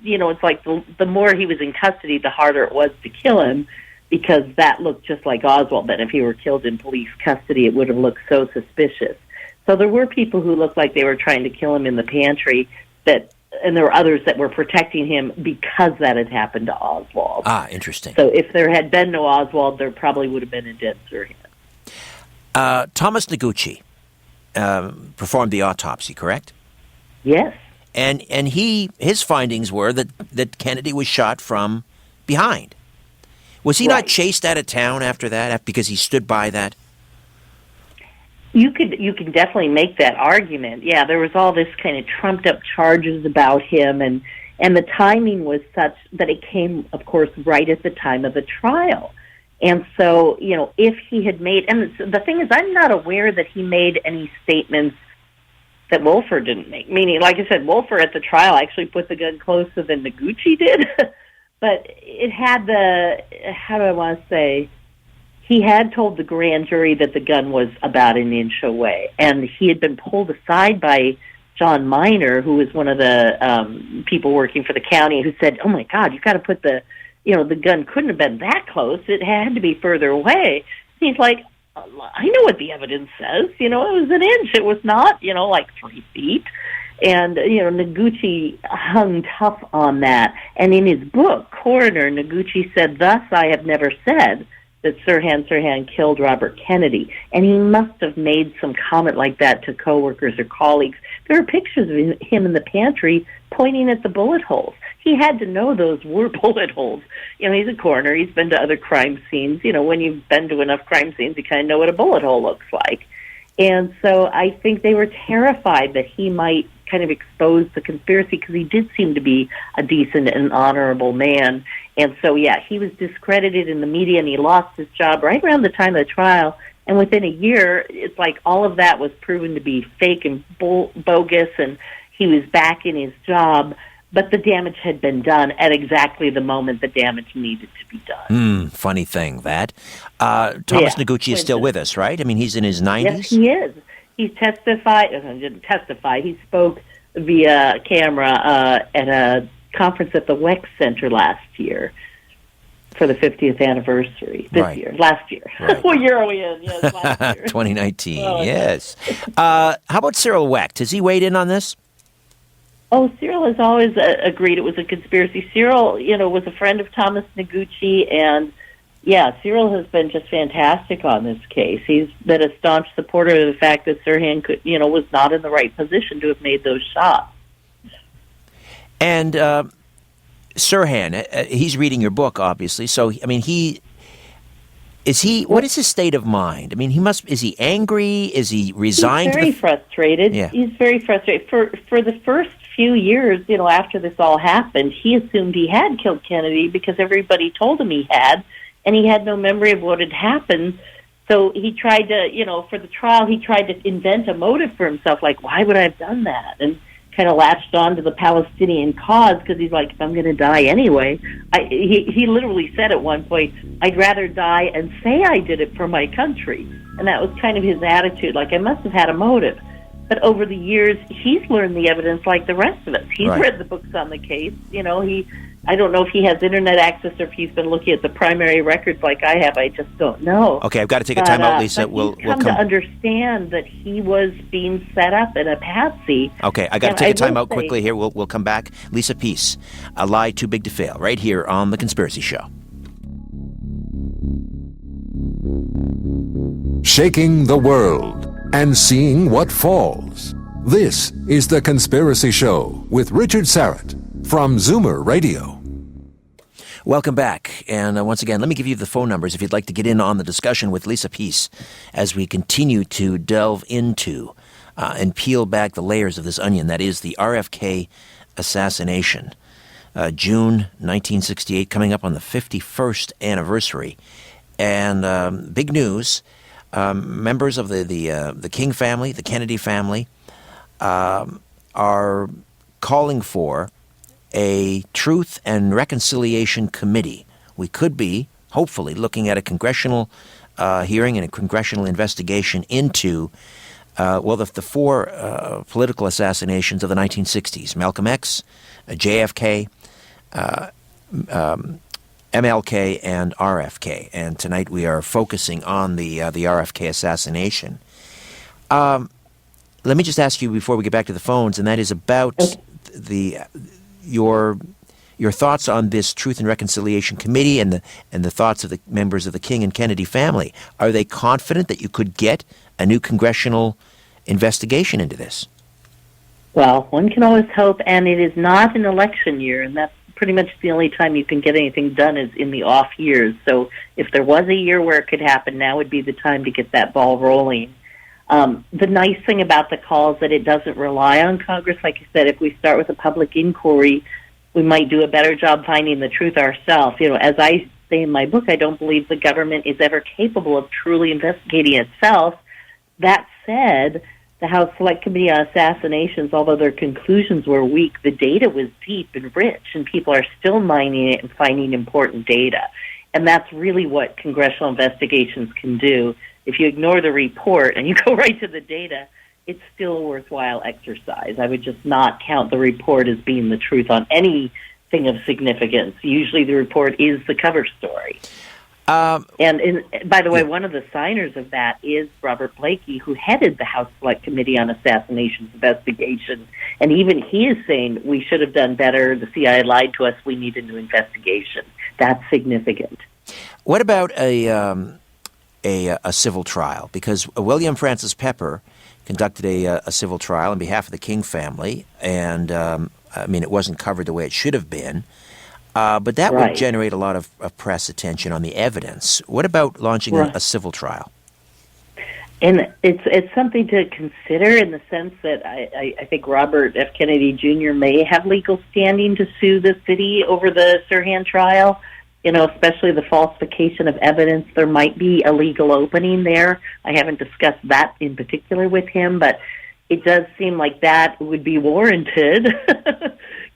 it's like the more he was in custody, the harder it was to kill him, because that looked just like Oswald. That if he were killed in police custody, it would have looked so suspicious. So there were people who looked like they were trying to kill him in the pantry, and there were others that were protecting him because that had happened to Oswald. Ah, interesting. So if there had been no Oswald, there probably would have been a dead Sirhan. Thomas Noguchi performed the autopsy, correct? Yes. And his findings were that Kennedy was shot from behind. Was he not chased out of town after that because he stood by that? You can definitely make that argument. Yeah, there was all this kind of trumped up charges about him, and the timing was such that it came, of course, right at the time of the trial. And so, if he had made, and the thing is, I'm not aware that he made any statements that Wolfer didn't make. Meaning, like I said, Wolfer at the trial actually put the gun closer than Noguchi did. But it had how do I want to say, he had told the grand jury that the gun was about an inch away. And he had been pulled aside by John Miner, who was one of the people working for the county, who said, oh my God, you've got to put the gun couldn't have been that close. It had to be further away. He's like, I know what the evidence says. It was an inch. It was not, like 3 feet. And, Noguchi hung tough on that. And in his book, Coroner, Noguchi said, thus I have never said that Sirhan Sirhan killed Robert Kennedy. And he must have made some comment like that to coworkers or colleagues. There are pictures of him in the pantry pointing at the bullet holes. He had to know those were bullet holes. He's a coroner. He's been to other crime scenes. When you've been to enough crime scenes, you kind of know what a bullet hole looks like. And so I think they were terrified that he might kind of expose the conspiracy, because he did seem to be a decent and honorable man. And so, yeah, he was discredited in the media, and he lost his job right around the time of the trial. And within a year, it's like all of that was proven to be fake and bogus, and he was back in his job. But the damage had been done at exactly the moment the damage needed to be done. Funny thing, that. Thomas Noguchi is still with us, right? I mean, he's in his 90s? Yes, he is. He testified, didn't testify, he spoke via camera at a conference at the Weck Center last year for the 50th anniversary. Last year. Right. What year are we in? Yes, last year. 2019, yes. How about Cyril Wecht? Has he weighed in on this? Oh, Cyril has always agreed it was a conspiracy. Cyril, was a friend of Thomas Noguchi, and yeah, Cyril has been just fantastic on this case. He's been a staunch supporter of the fact that Sirhan was not in the right position to have made those shots. And Sirhan, he's reading your book, obviously. So, I mean, what is his state of mind? I mean, is he angry? Is he resigned? He's very frustrated. Yeah. He's very frustrated. For the first few years, after this all happened, he assumed he had killed Kennedy because everybody told him he had, and he had no memory of what had happened. So he tried to, for the trial, he tried to invent a motive for himself, like, why would I have done that? And kind of latched on to the Palestinian cause, because he's like, if I'm going to die anyway. He literally said at one point, I'd rather die and say I did it for my country. And that was kind of his attitude, like, I must have had a motive. But over the years, he's learned the evidence like the rest of us. He's read the books on the case. I don't know if he has internet access or if he's been looking at the primary records like I have. I just don't know. Okay, I've got to take a time out, Lisa. We'll come to understand that he was being set up in a patsy. Okay, I got to take a time out quickly here. We'll come back. Lisa Peace, A Lie Too Big to Fail, right here on The Conspiracy Show. Shaking the world and seeing what falls. This is The Conspiracy Show with Richard Syrett from Zoomer Radio. Welcome back. And once again, let me give you the phone numbers if you'd like to get in on the discussion with Lisa Peace as we continue to delve into and peel back the layers of this onion that is the RFK assassination. June 1968, coming up on the 51st anniversary. And big news, members of the King family, the Kennedy family, are calling for a Truth and Reconciliation Committee. We could be, hopefully, looking at a congressional hearing and a congressional investigation into, the four political assassinations of the 1960s. Malcolm X, JFK, MLK, and RFK. And tonight we are focusing on the RFK assassination. Let me just ask you before we get back to the phones, and that is about your thoughts on this Truth and Reconciliation Committee and the thoughts of the members of the King and Kennedy family. Are they confident that you could get a new congressional investigation into this? Well, one can always hope, and it is not an election year, and that's pretty much the only time you can get anything done is in the off years. So if there was a year where it could happen, now would be the time to get that ball rolling. The nice thing about the call is that it doesn't rely on Congress. Like you said, if we start with a public inquiry, we might do a better job finding the truth ourselves. You know, as I say in my book, I don't believe the government is ever capable of truly investigating itself. That said, the House Select Committee on Assassinations, although their conclusions were weak, the data was deep and rich, and people are still mining it and finding important data. And that's really what congressional investigations can do. If you ignore the report and you go right to the data, it's still a worthwhile exercise. I would just not count the report as being the truth on anything of significance. Usually the report is the cover story. And by the way, one of the signers of that is Robert Blakey, who headed the House Select Committee on Assassinations investigation. And even he is saying we should have done better. The CIA lied to us. We need a new investigation. That's significant. What about a civil trial? Because William Francis Pepper conducted a civil trial on behalf of the King family, and it wasn't covered the way it should have been. But that would generate a lot of press attention on the evidence. What about launching a civil trial? And it's something to consider in the sense that I think Robert F. Kennedy Jr. may have legal standing to sue the city over the Sirhan trial, especially the falsification of evidence. There might be a legal opening there. I haven't discussed that in particular with him, but it does seem like that would be warranted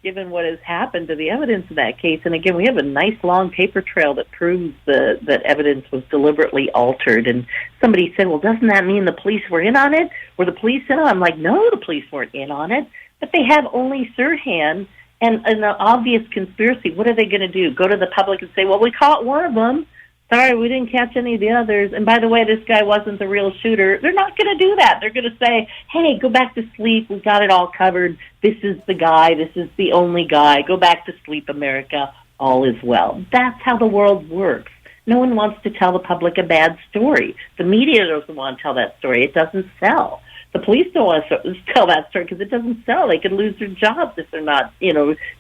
given what has happened to the evidence in that case. And again, we have a nice long paper trail that proves that evidence was deliberately altered. And somebody said, well, doesn't that mean the police were in on it? Were the police in on it? I'm like, no, the police weren't in on it. But they have only Sirhan and an obvious conspiracy. What are they going to do? Go to the public and say, well, we caught one of them. Sorry, we didn't catch any of the others. And by the way, this guy wasn't the real shooter. They're not going to do that. They're going to say, hey, go back to sleep. We got it all covered. This is the guy. This is the only guy. Go back to sleep, America. All is well. That's how the world works. No one wants to tell the public a bad story. The media doesn't want to tell that story. It doesn't sell. The police don't want to tell that story because it doesn't sell. They could lose their jobs if they're not,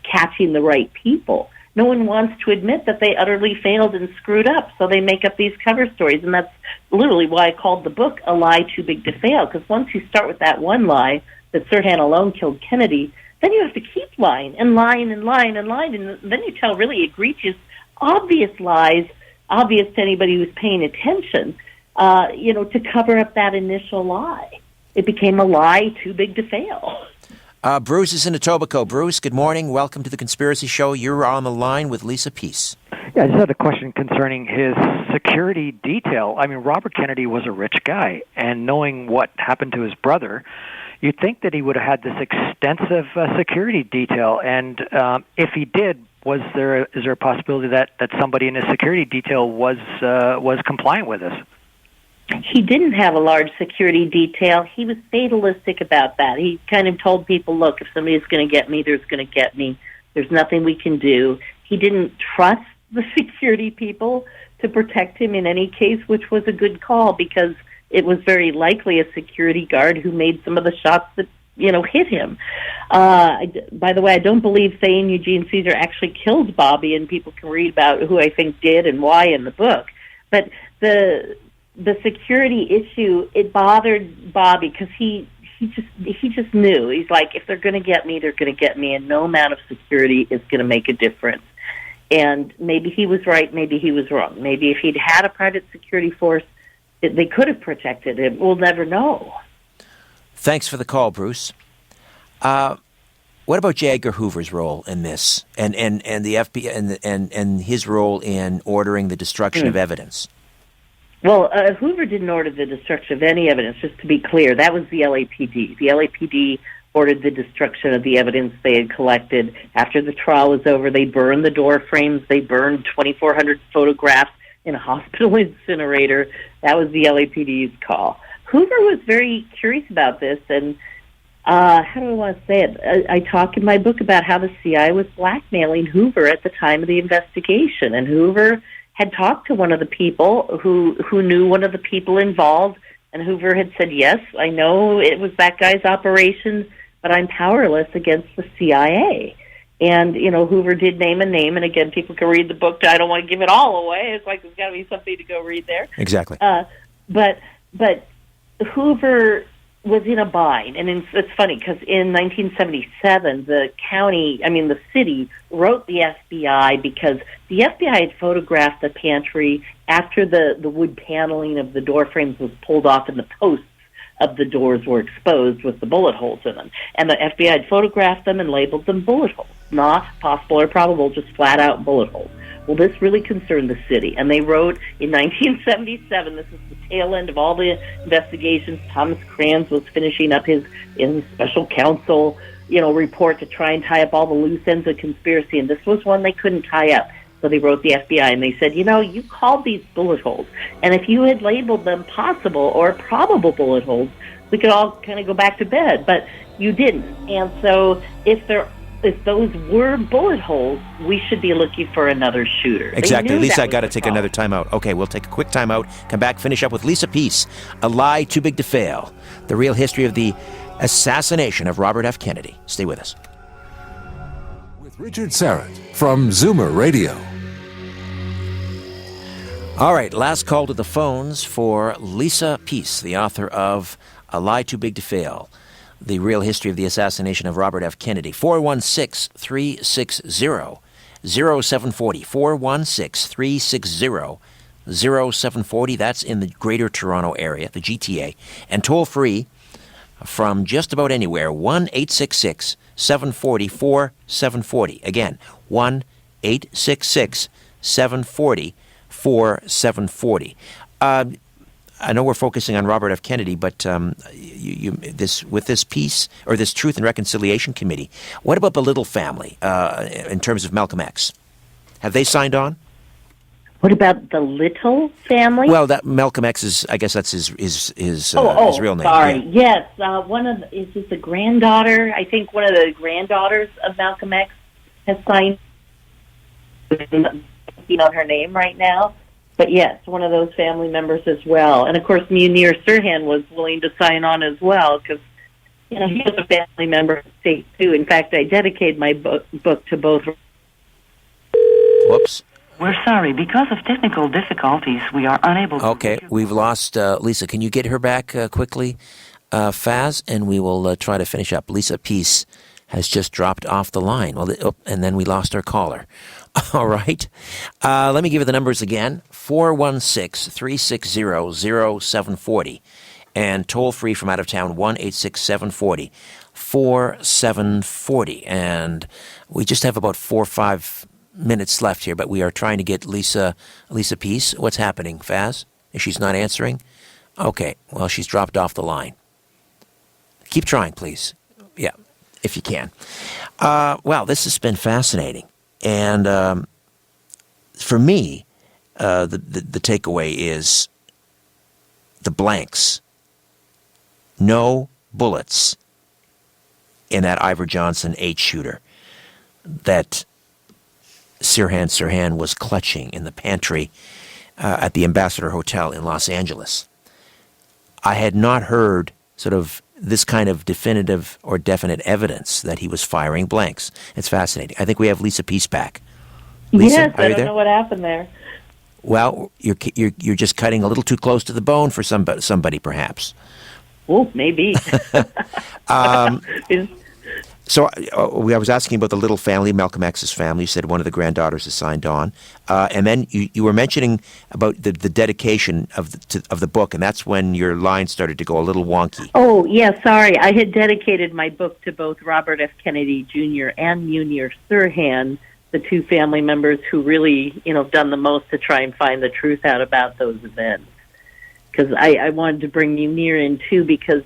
catching the right people. No one wants to admit that they utterly failed and screwed up, so they make up these cover stories. And that's literally why I called the book A Lie Too Big to Fail, because once you start with that one lie, that Sirhan alone killed Kennedy, then you have to keep lying and lying and lying and lying, and then you tell really egregious, obvious lies, obvious to anybody who's paying attention, to cover up that initial lie. It became a lie too big to fail. Bruce is in Etobicoke. Bruce, good morning. Welcome to The Conspiracy Show. You're on the line with Lisa Peace. Yeah, I just had a question concerning his security detail. I mean, Robert Kennedy was a rich guy, and knowing what happened to his brother, you'd think that he would have had this extensive security detail. And if he did, is there a possibility that somebody in his security detail was compliant with this? He didn't have a large security detail. He was fatalistic about that. He kind of told people, look, if somebody's going to get me, there's going to get me. There's nothing we can do. He didn't trust the security people to protect him in any case, which was a good call because it was very likely a security guard who made some of the shots that hit him. By the way, I don't believe saying Eugene Caesar actually killed Bobby, and people can read about who I think did and why in the book. But the security issue, it bothered Bobby because he just knew. He's like, if they're going to get me, they're going to get me, and no amount of security is going to make a difference. And maybe he was right, maybe he was wrong. Maybe if he'd had a private security force, they could have protected him. We'll never know. Thanks for the call, Bruce. What about J. Edgar Hoover's role in this, and the FBI and his role in ordering the destruction of evidence? Well, Hoover didn't order the destruction of any evidence, just to be clear. That was the LAPD. The LAPD ordered the destruction of the evidence they had collected. After the trial was over, they burned the door frames. They burned 2,400 photographs in a hospital incinerator. That was the LAPD's call. Hoover was very curious about this, and how do I want to say it? I talk in my book about how the CIA was blackmailing Hoover at the time of the investigation, and Hoover had talked to one of the people who knew one of the people involved, and Hoover had said, yes, I know it was that guy's operation, but I'm powerless against the CIA. And, Hoover did name a name, and again, people can read the book. I don't want to give it all away. It's like there's got to be something to go read there. Exactly. But Hoover was in a bind, and it's funny because in 1977, the city wrote the FBI because the FBI had photographed the pantry after the wood paneling of the door frames was pulled off and the posts of the doors were exposed with the bullet holes in them. And the FBI had photographed them and labeled them bullet holes, not possible or probable, just flat-out bullet holes. Well, this really concerned the city, and they wrote in 1977, this is the tail end of all the investigations, Thomas Kranz was finishing up his special counsel, report to try and tie up all the loose ends of conspiracy, and this was one they couldn't tie up. So they wrote the FBI, and they said, you called these bullet holes, and if you had labeled them possible or probable bullet holes, we could all kind of go back to bed, but you didn't. And so if those were bullet holes, we should be looking for another shooter. Exactly. Lisa, I got to take another time out. Okay, we'll take a quick time out, come back, finish up with Lisa Peace, A Lie Too Big to Fail, the real history of the assassination of Robert F. Kennedy. Stay with us. With Richard Syrett from Zoomer Radio. All right, last call to the phones for Lisa Peace, the author of A Lie Too Big to Fail, the real history of the assassination of Robert F. Kennedy. 416-360-0740. 416-360-0740. That's in the Greater Toronto Area, the GTA. And toll free from just about anywhere, 1-866-740-4740. Again, 1-866-740-4740. I know we're focusing on Robert F. Kennedy, but with this piece, or this Truth and Reconciliation Committee, what about the Little family in terms of Malcolm X? Have they signed on? What about the Little family? Well, that Malcolm X is, I guess that's his real name. Sorry. Yeah. Yes, is this the granddaughter? I think one of the granddaughters of Malcolm X has signed. Her name right now. But yes, one of those family members as well. And of course, Munir Sirhan was willing to sign on as well because, he was a family member of the state too. In fact, I dedicated my book to both. Whoops. We're sorry. Because of technical difficulties, we are unable to... Okay, we've lost Lisa. Can you get her back quickly, Faz? And we will try to finish up. Lisa Peace has just dropped off the line. Well, and then we lost our caller. All right. Let me give you the numbers again. 416-360-0740. And toll free from out of town, 1-866-740-4740. And we just have about 4 or 5 minutes left here, but we are trying to get Lisa Peace. What's happening, Faz? She's not answering? Okay. Well, she's dropped off the line. Keep trying, please. Yeah, if you can. Well, this has been fascinating. And for me, the takeaway is the blanks. No bullets in that Ivor Johnson 8-shooter that Sirhan Sirhan was clutching in the pantry at the Ambassador Hotel in Los Angeles. I had not heard sort of this kind of definitive or definite evidence that he was firing blanks. It's fascinating. I think we have Lisa Peace back. Lisa, yes, are I you don't there? know what happened there. Well, you're just cutting a little too close to the bone for somebody perhaps. Oh, maybe. So I was asking about the little family, Malcolm X's family. You said one of the granddaughters is signed on, and then you were mentioning about the dedication of the book, and that's when your line started to go a little wonky. Oh, yeah, sorry. I had dedicated my book to both Robert F. Kennedy Jr. and Munir Sirhan, the two family members who really, done the most to try and find the truth out about those events. Because I wanted to bring Munir in, too, because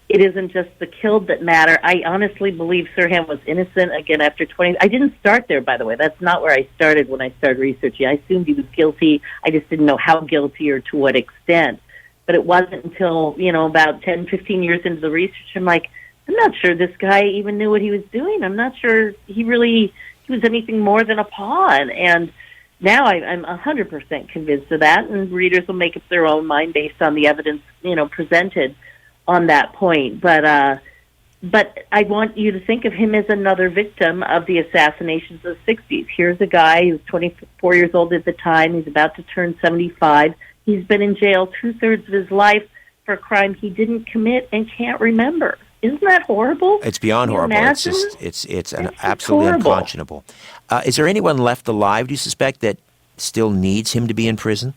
it isn't just the killed that matter. I honestly believe Sirhan was innocent, again, after 20... I didn't start there, by the way. That's not where I started when I started researching. I assumed he was guilty. I just didn't know how guilty or to what extent. But it wasn't until, about 10, 15 years into the research, I'm like, I'm not sure this guy even knew what he was doing. I'm not sure he was anything more than a pawn. And now I'm 100% convinced of that, and readers will make up their own mind based on the evidence, presented on that point. But I want you to think of him as another victim of the assassinations of the 60s. Here's a guy who's 24 years old at the time. He's about to turn 75. He's been in jail 2/3 of his life for a crime he didn't commit and can't remember. Isn't that horrible? It's beyond horrible. Imagine? It's absolutely horrible. unconscionable. Is there anyone left alive, do you suspect, that still needs him to be in prison?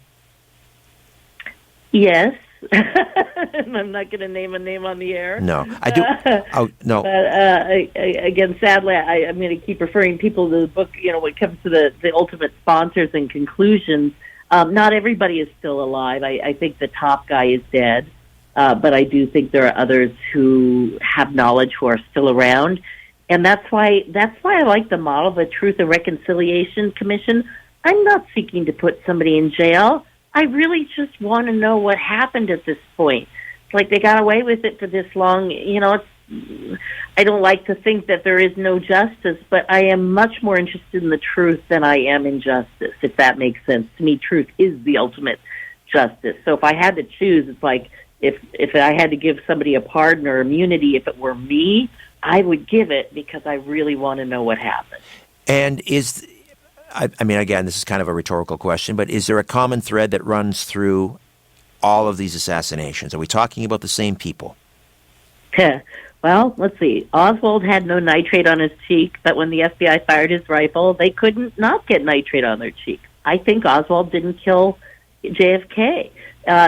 Yes. I'm not going to name a name on the air. No, I do. Oh, no. But again, sadly, I'm going to keep referring people to the book. When it comes to the ultimate sponsors and conclusions, not everybody is still alive. I think the top guy is dead, but I do think there are others who have knowledge who are still around, and that's why I like the model of the Truth and Reconciliation Commission. I'm not seeking to put somebody in jail. I really just want to know what happened at this point. It's like they got away with it for this long. I don't like to think that there is no justice, but I am much more interested in the truth than I am in justice, if that makes sense. To me, truth is the ultimate justice. So if I had to choose, it's like if I had to give somebody a pardon or immunity, if it were me, I would give it because I really want to know what happened. And I mean, again, this is kind of a rhetorical question, but is there a common thread that runs through all of these assassinations? Are we talking about the same people? Well, let's see. Oswald had no nitrate on his cheek, but when the FBI fired his rifle, they couldn't not get nitrate on their cheek. I think Oswald didn't kill JFK.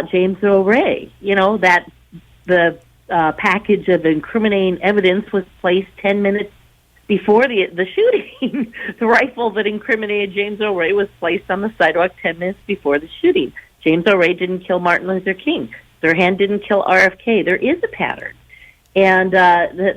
James Earl Ray, that the package of incriminating evidence was placed 10 minutes before the shooting. The rifle that incriminated James Earl Ray was placed on the sidewalk 10 minutes before the shooting. James Earl Ray didn't kill Martin Luther King. Sirhan didn't kill RFK. There is a pattern. And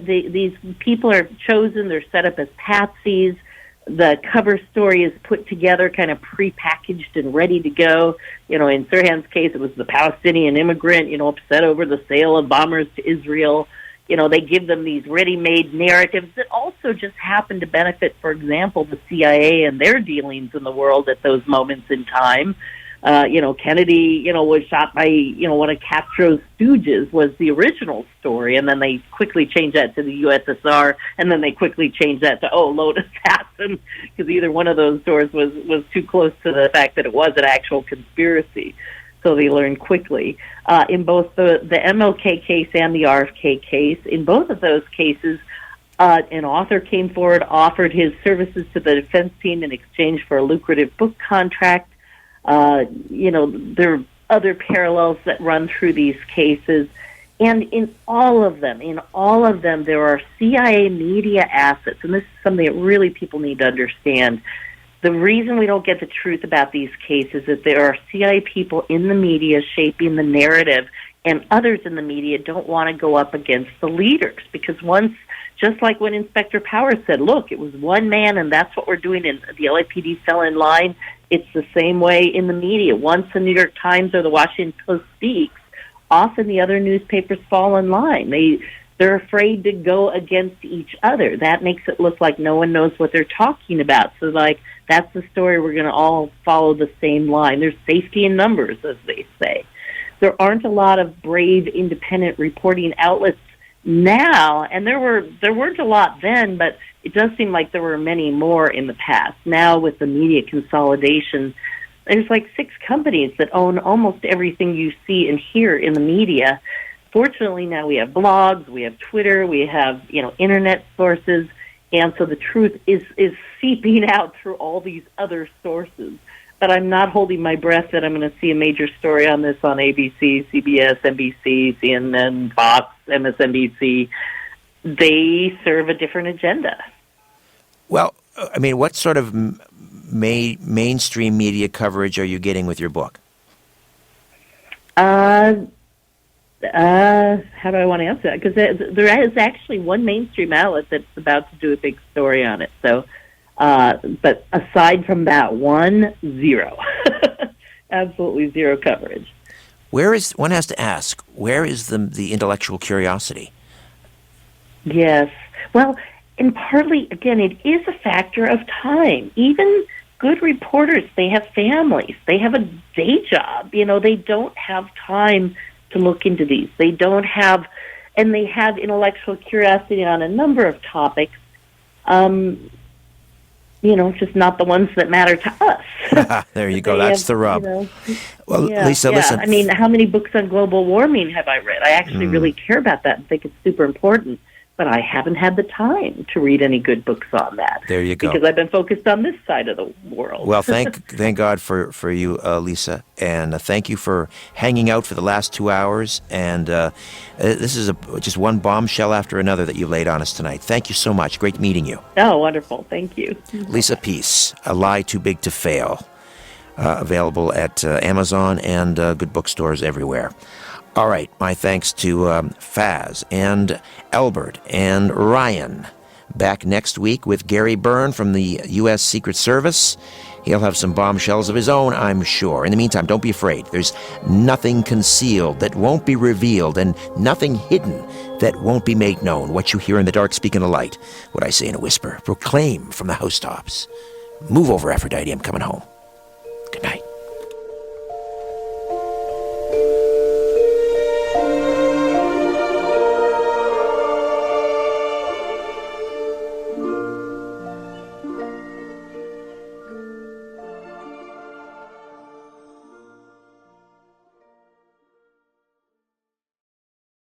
these people are chosen. They're set up as patsies. The cover story is put together kind of prepackaged and ready to go. In Sirhan's case, it was the Palestinian immigrant, upset over the sale of bombers to Israel. They give them these ready-made narratives that also just happen to benefit, for example, the CIA and their dealings in the world at those moments in time. Kennedy, was shot by, one of Castro's stooges was the original story, and then they quickly changed that to the USSR, and then they quickly changed that to, lone assassin, because either one of those stories was too close to the fact that it was an actual conspiracy. So they learned quickly. In both the MLK case and the RFK case, in both of those cases, an author came forward, offered his services to the defense team in exchange for a lucrative book contract. There are other parallels that run through these cases. And in all of them, there are CIA media assets. And this is something that really people need to understand. The reason we don't get the truth about these cases is there are CIA people in the media shaping the narrative, and others in the media don't want to go up against the leaders. Because once, just like when Inspector Powers said, look, it was one man and that's what we're doing, and the LAPD fell in line, it's the same way in the media. Once the New York Times or the Washington Post speaks, often the other newspapers fall in line. They're afraid to go against each other. That makes it look like no one knows what they're talking about. So, that's the story. We're going to all follow the same line. There's safety in numbers, as they say. There aren't a lot of brave, independent reporting outlets now, and there weren't a lot then, but it does seem like there were many more in the past. Now with the media consolidation, there's like 6 companies that own almost everything you see and hear in the media. Fortunately, now we have blogs, we have Twitter, we have, internet sources, and so the truth is seeping out through all these other sources. But I'm not holding my breath that I'm going to see a major story on this on ABC, CBS, NBC, CNN, Fox, MSNBC. They serve a different agenda. Well, I mean, what sort of mainstream media coverage are you getting with your book? How do I want to answer that? Because there is actually one mainstream outlet that's about to do a big story on it. So, but aside from that, zero. Absolutely zero coverage. One has to ask, where is the intellectual curiosity? Yes. Well, and partly, again, it is a factor of time. Even good reporters, they have families. They have a day job. They don't have time to look into these. They don't have, and they have intellectual curiosity on a number of topics, just not the ones that matter to us. There you go. That's the rub. Well, Lisa, listen. I mean, how many books on global warming have I read? I actually really care about that and think it's super important, but I haven't had the time to read any good books on that. There you go. Because I've been focused on this side of the world. Well, thank God for you, Lisa, and thank you for hanging out for the last 2 hours. And this is just one bombshell after another that you laid on us tonight. Thank you so much. Great meeting you. Oh, wonderful. Thank you. Lisa Peace, A Lie Too Big to Fail, available at Amazon and good bookstores everywhere. All right, my thanks to Faz and Albert and Ryan. Back next week with Gary Byrne from the U.S. Secret Service. He'll have some bombshells of his own, I'm sure. In the meantime, don't be afraid. There's nothing concealed that won't be revealed and nothing hidden that won't be made known. What you hear in the dark, speak in the light. What I say in a whisper, proclaim from the housetops. Move over, Aphrodite, I'm coming home.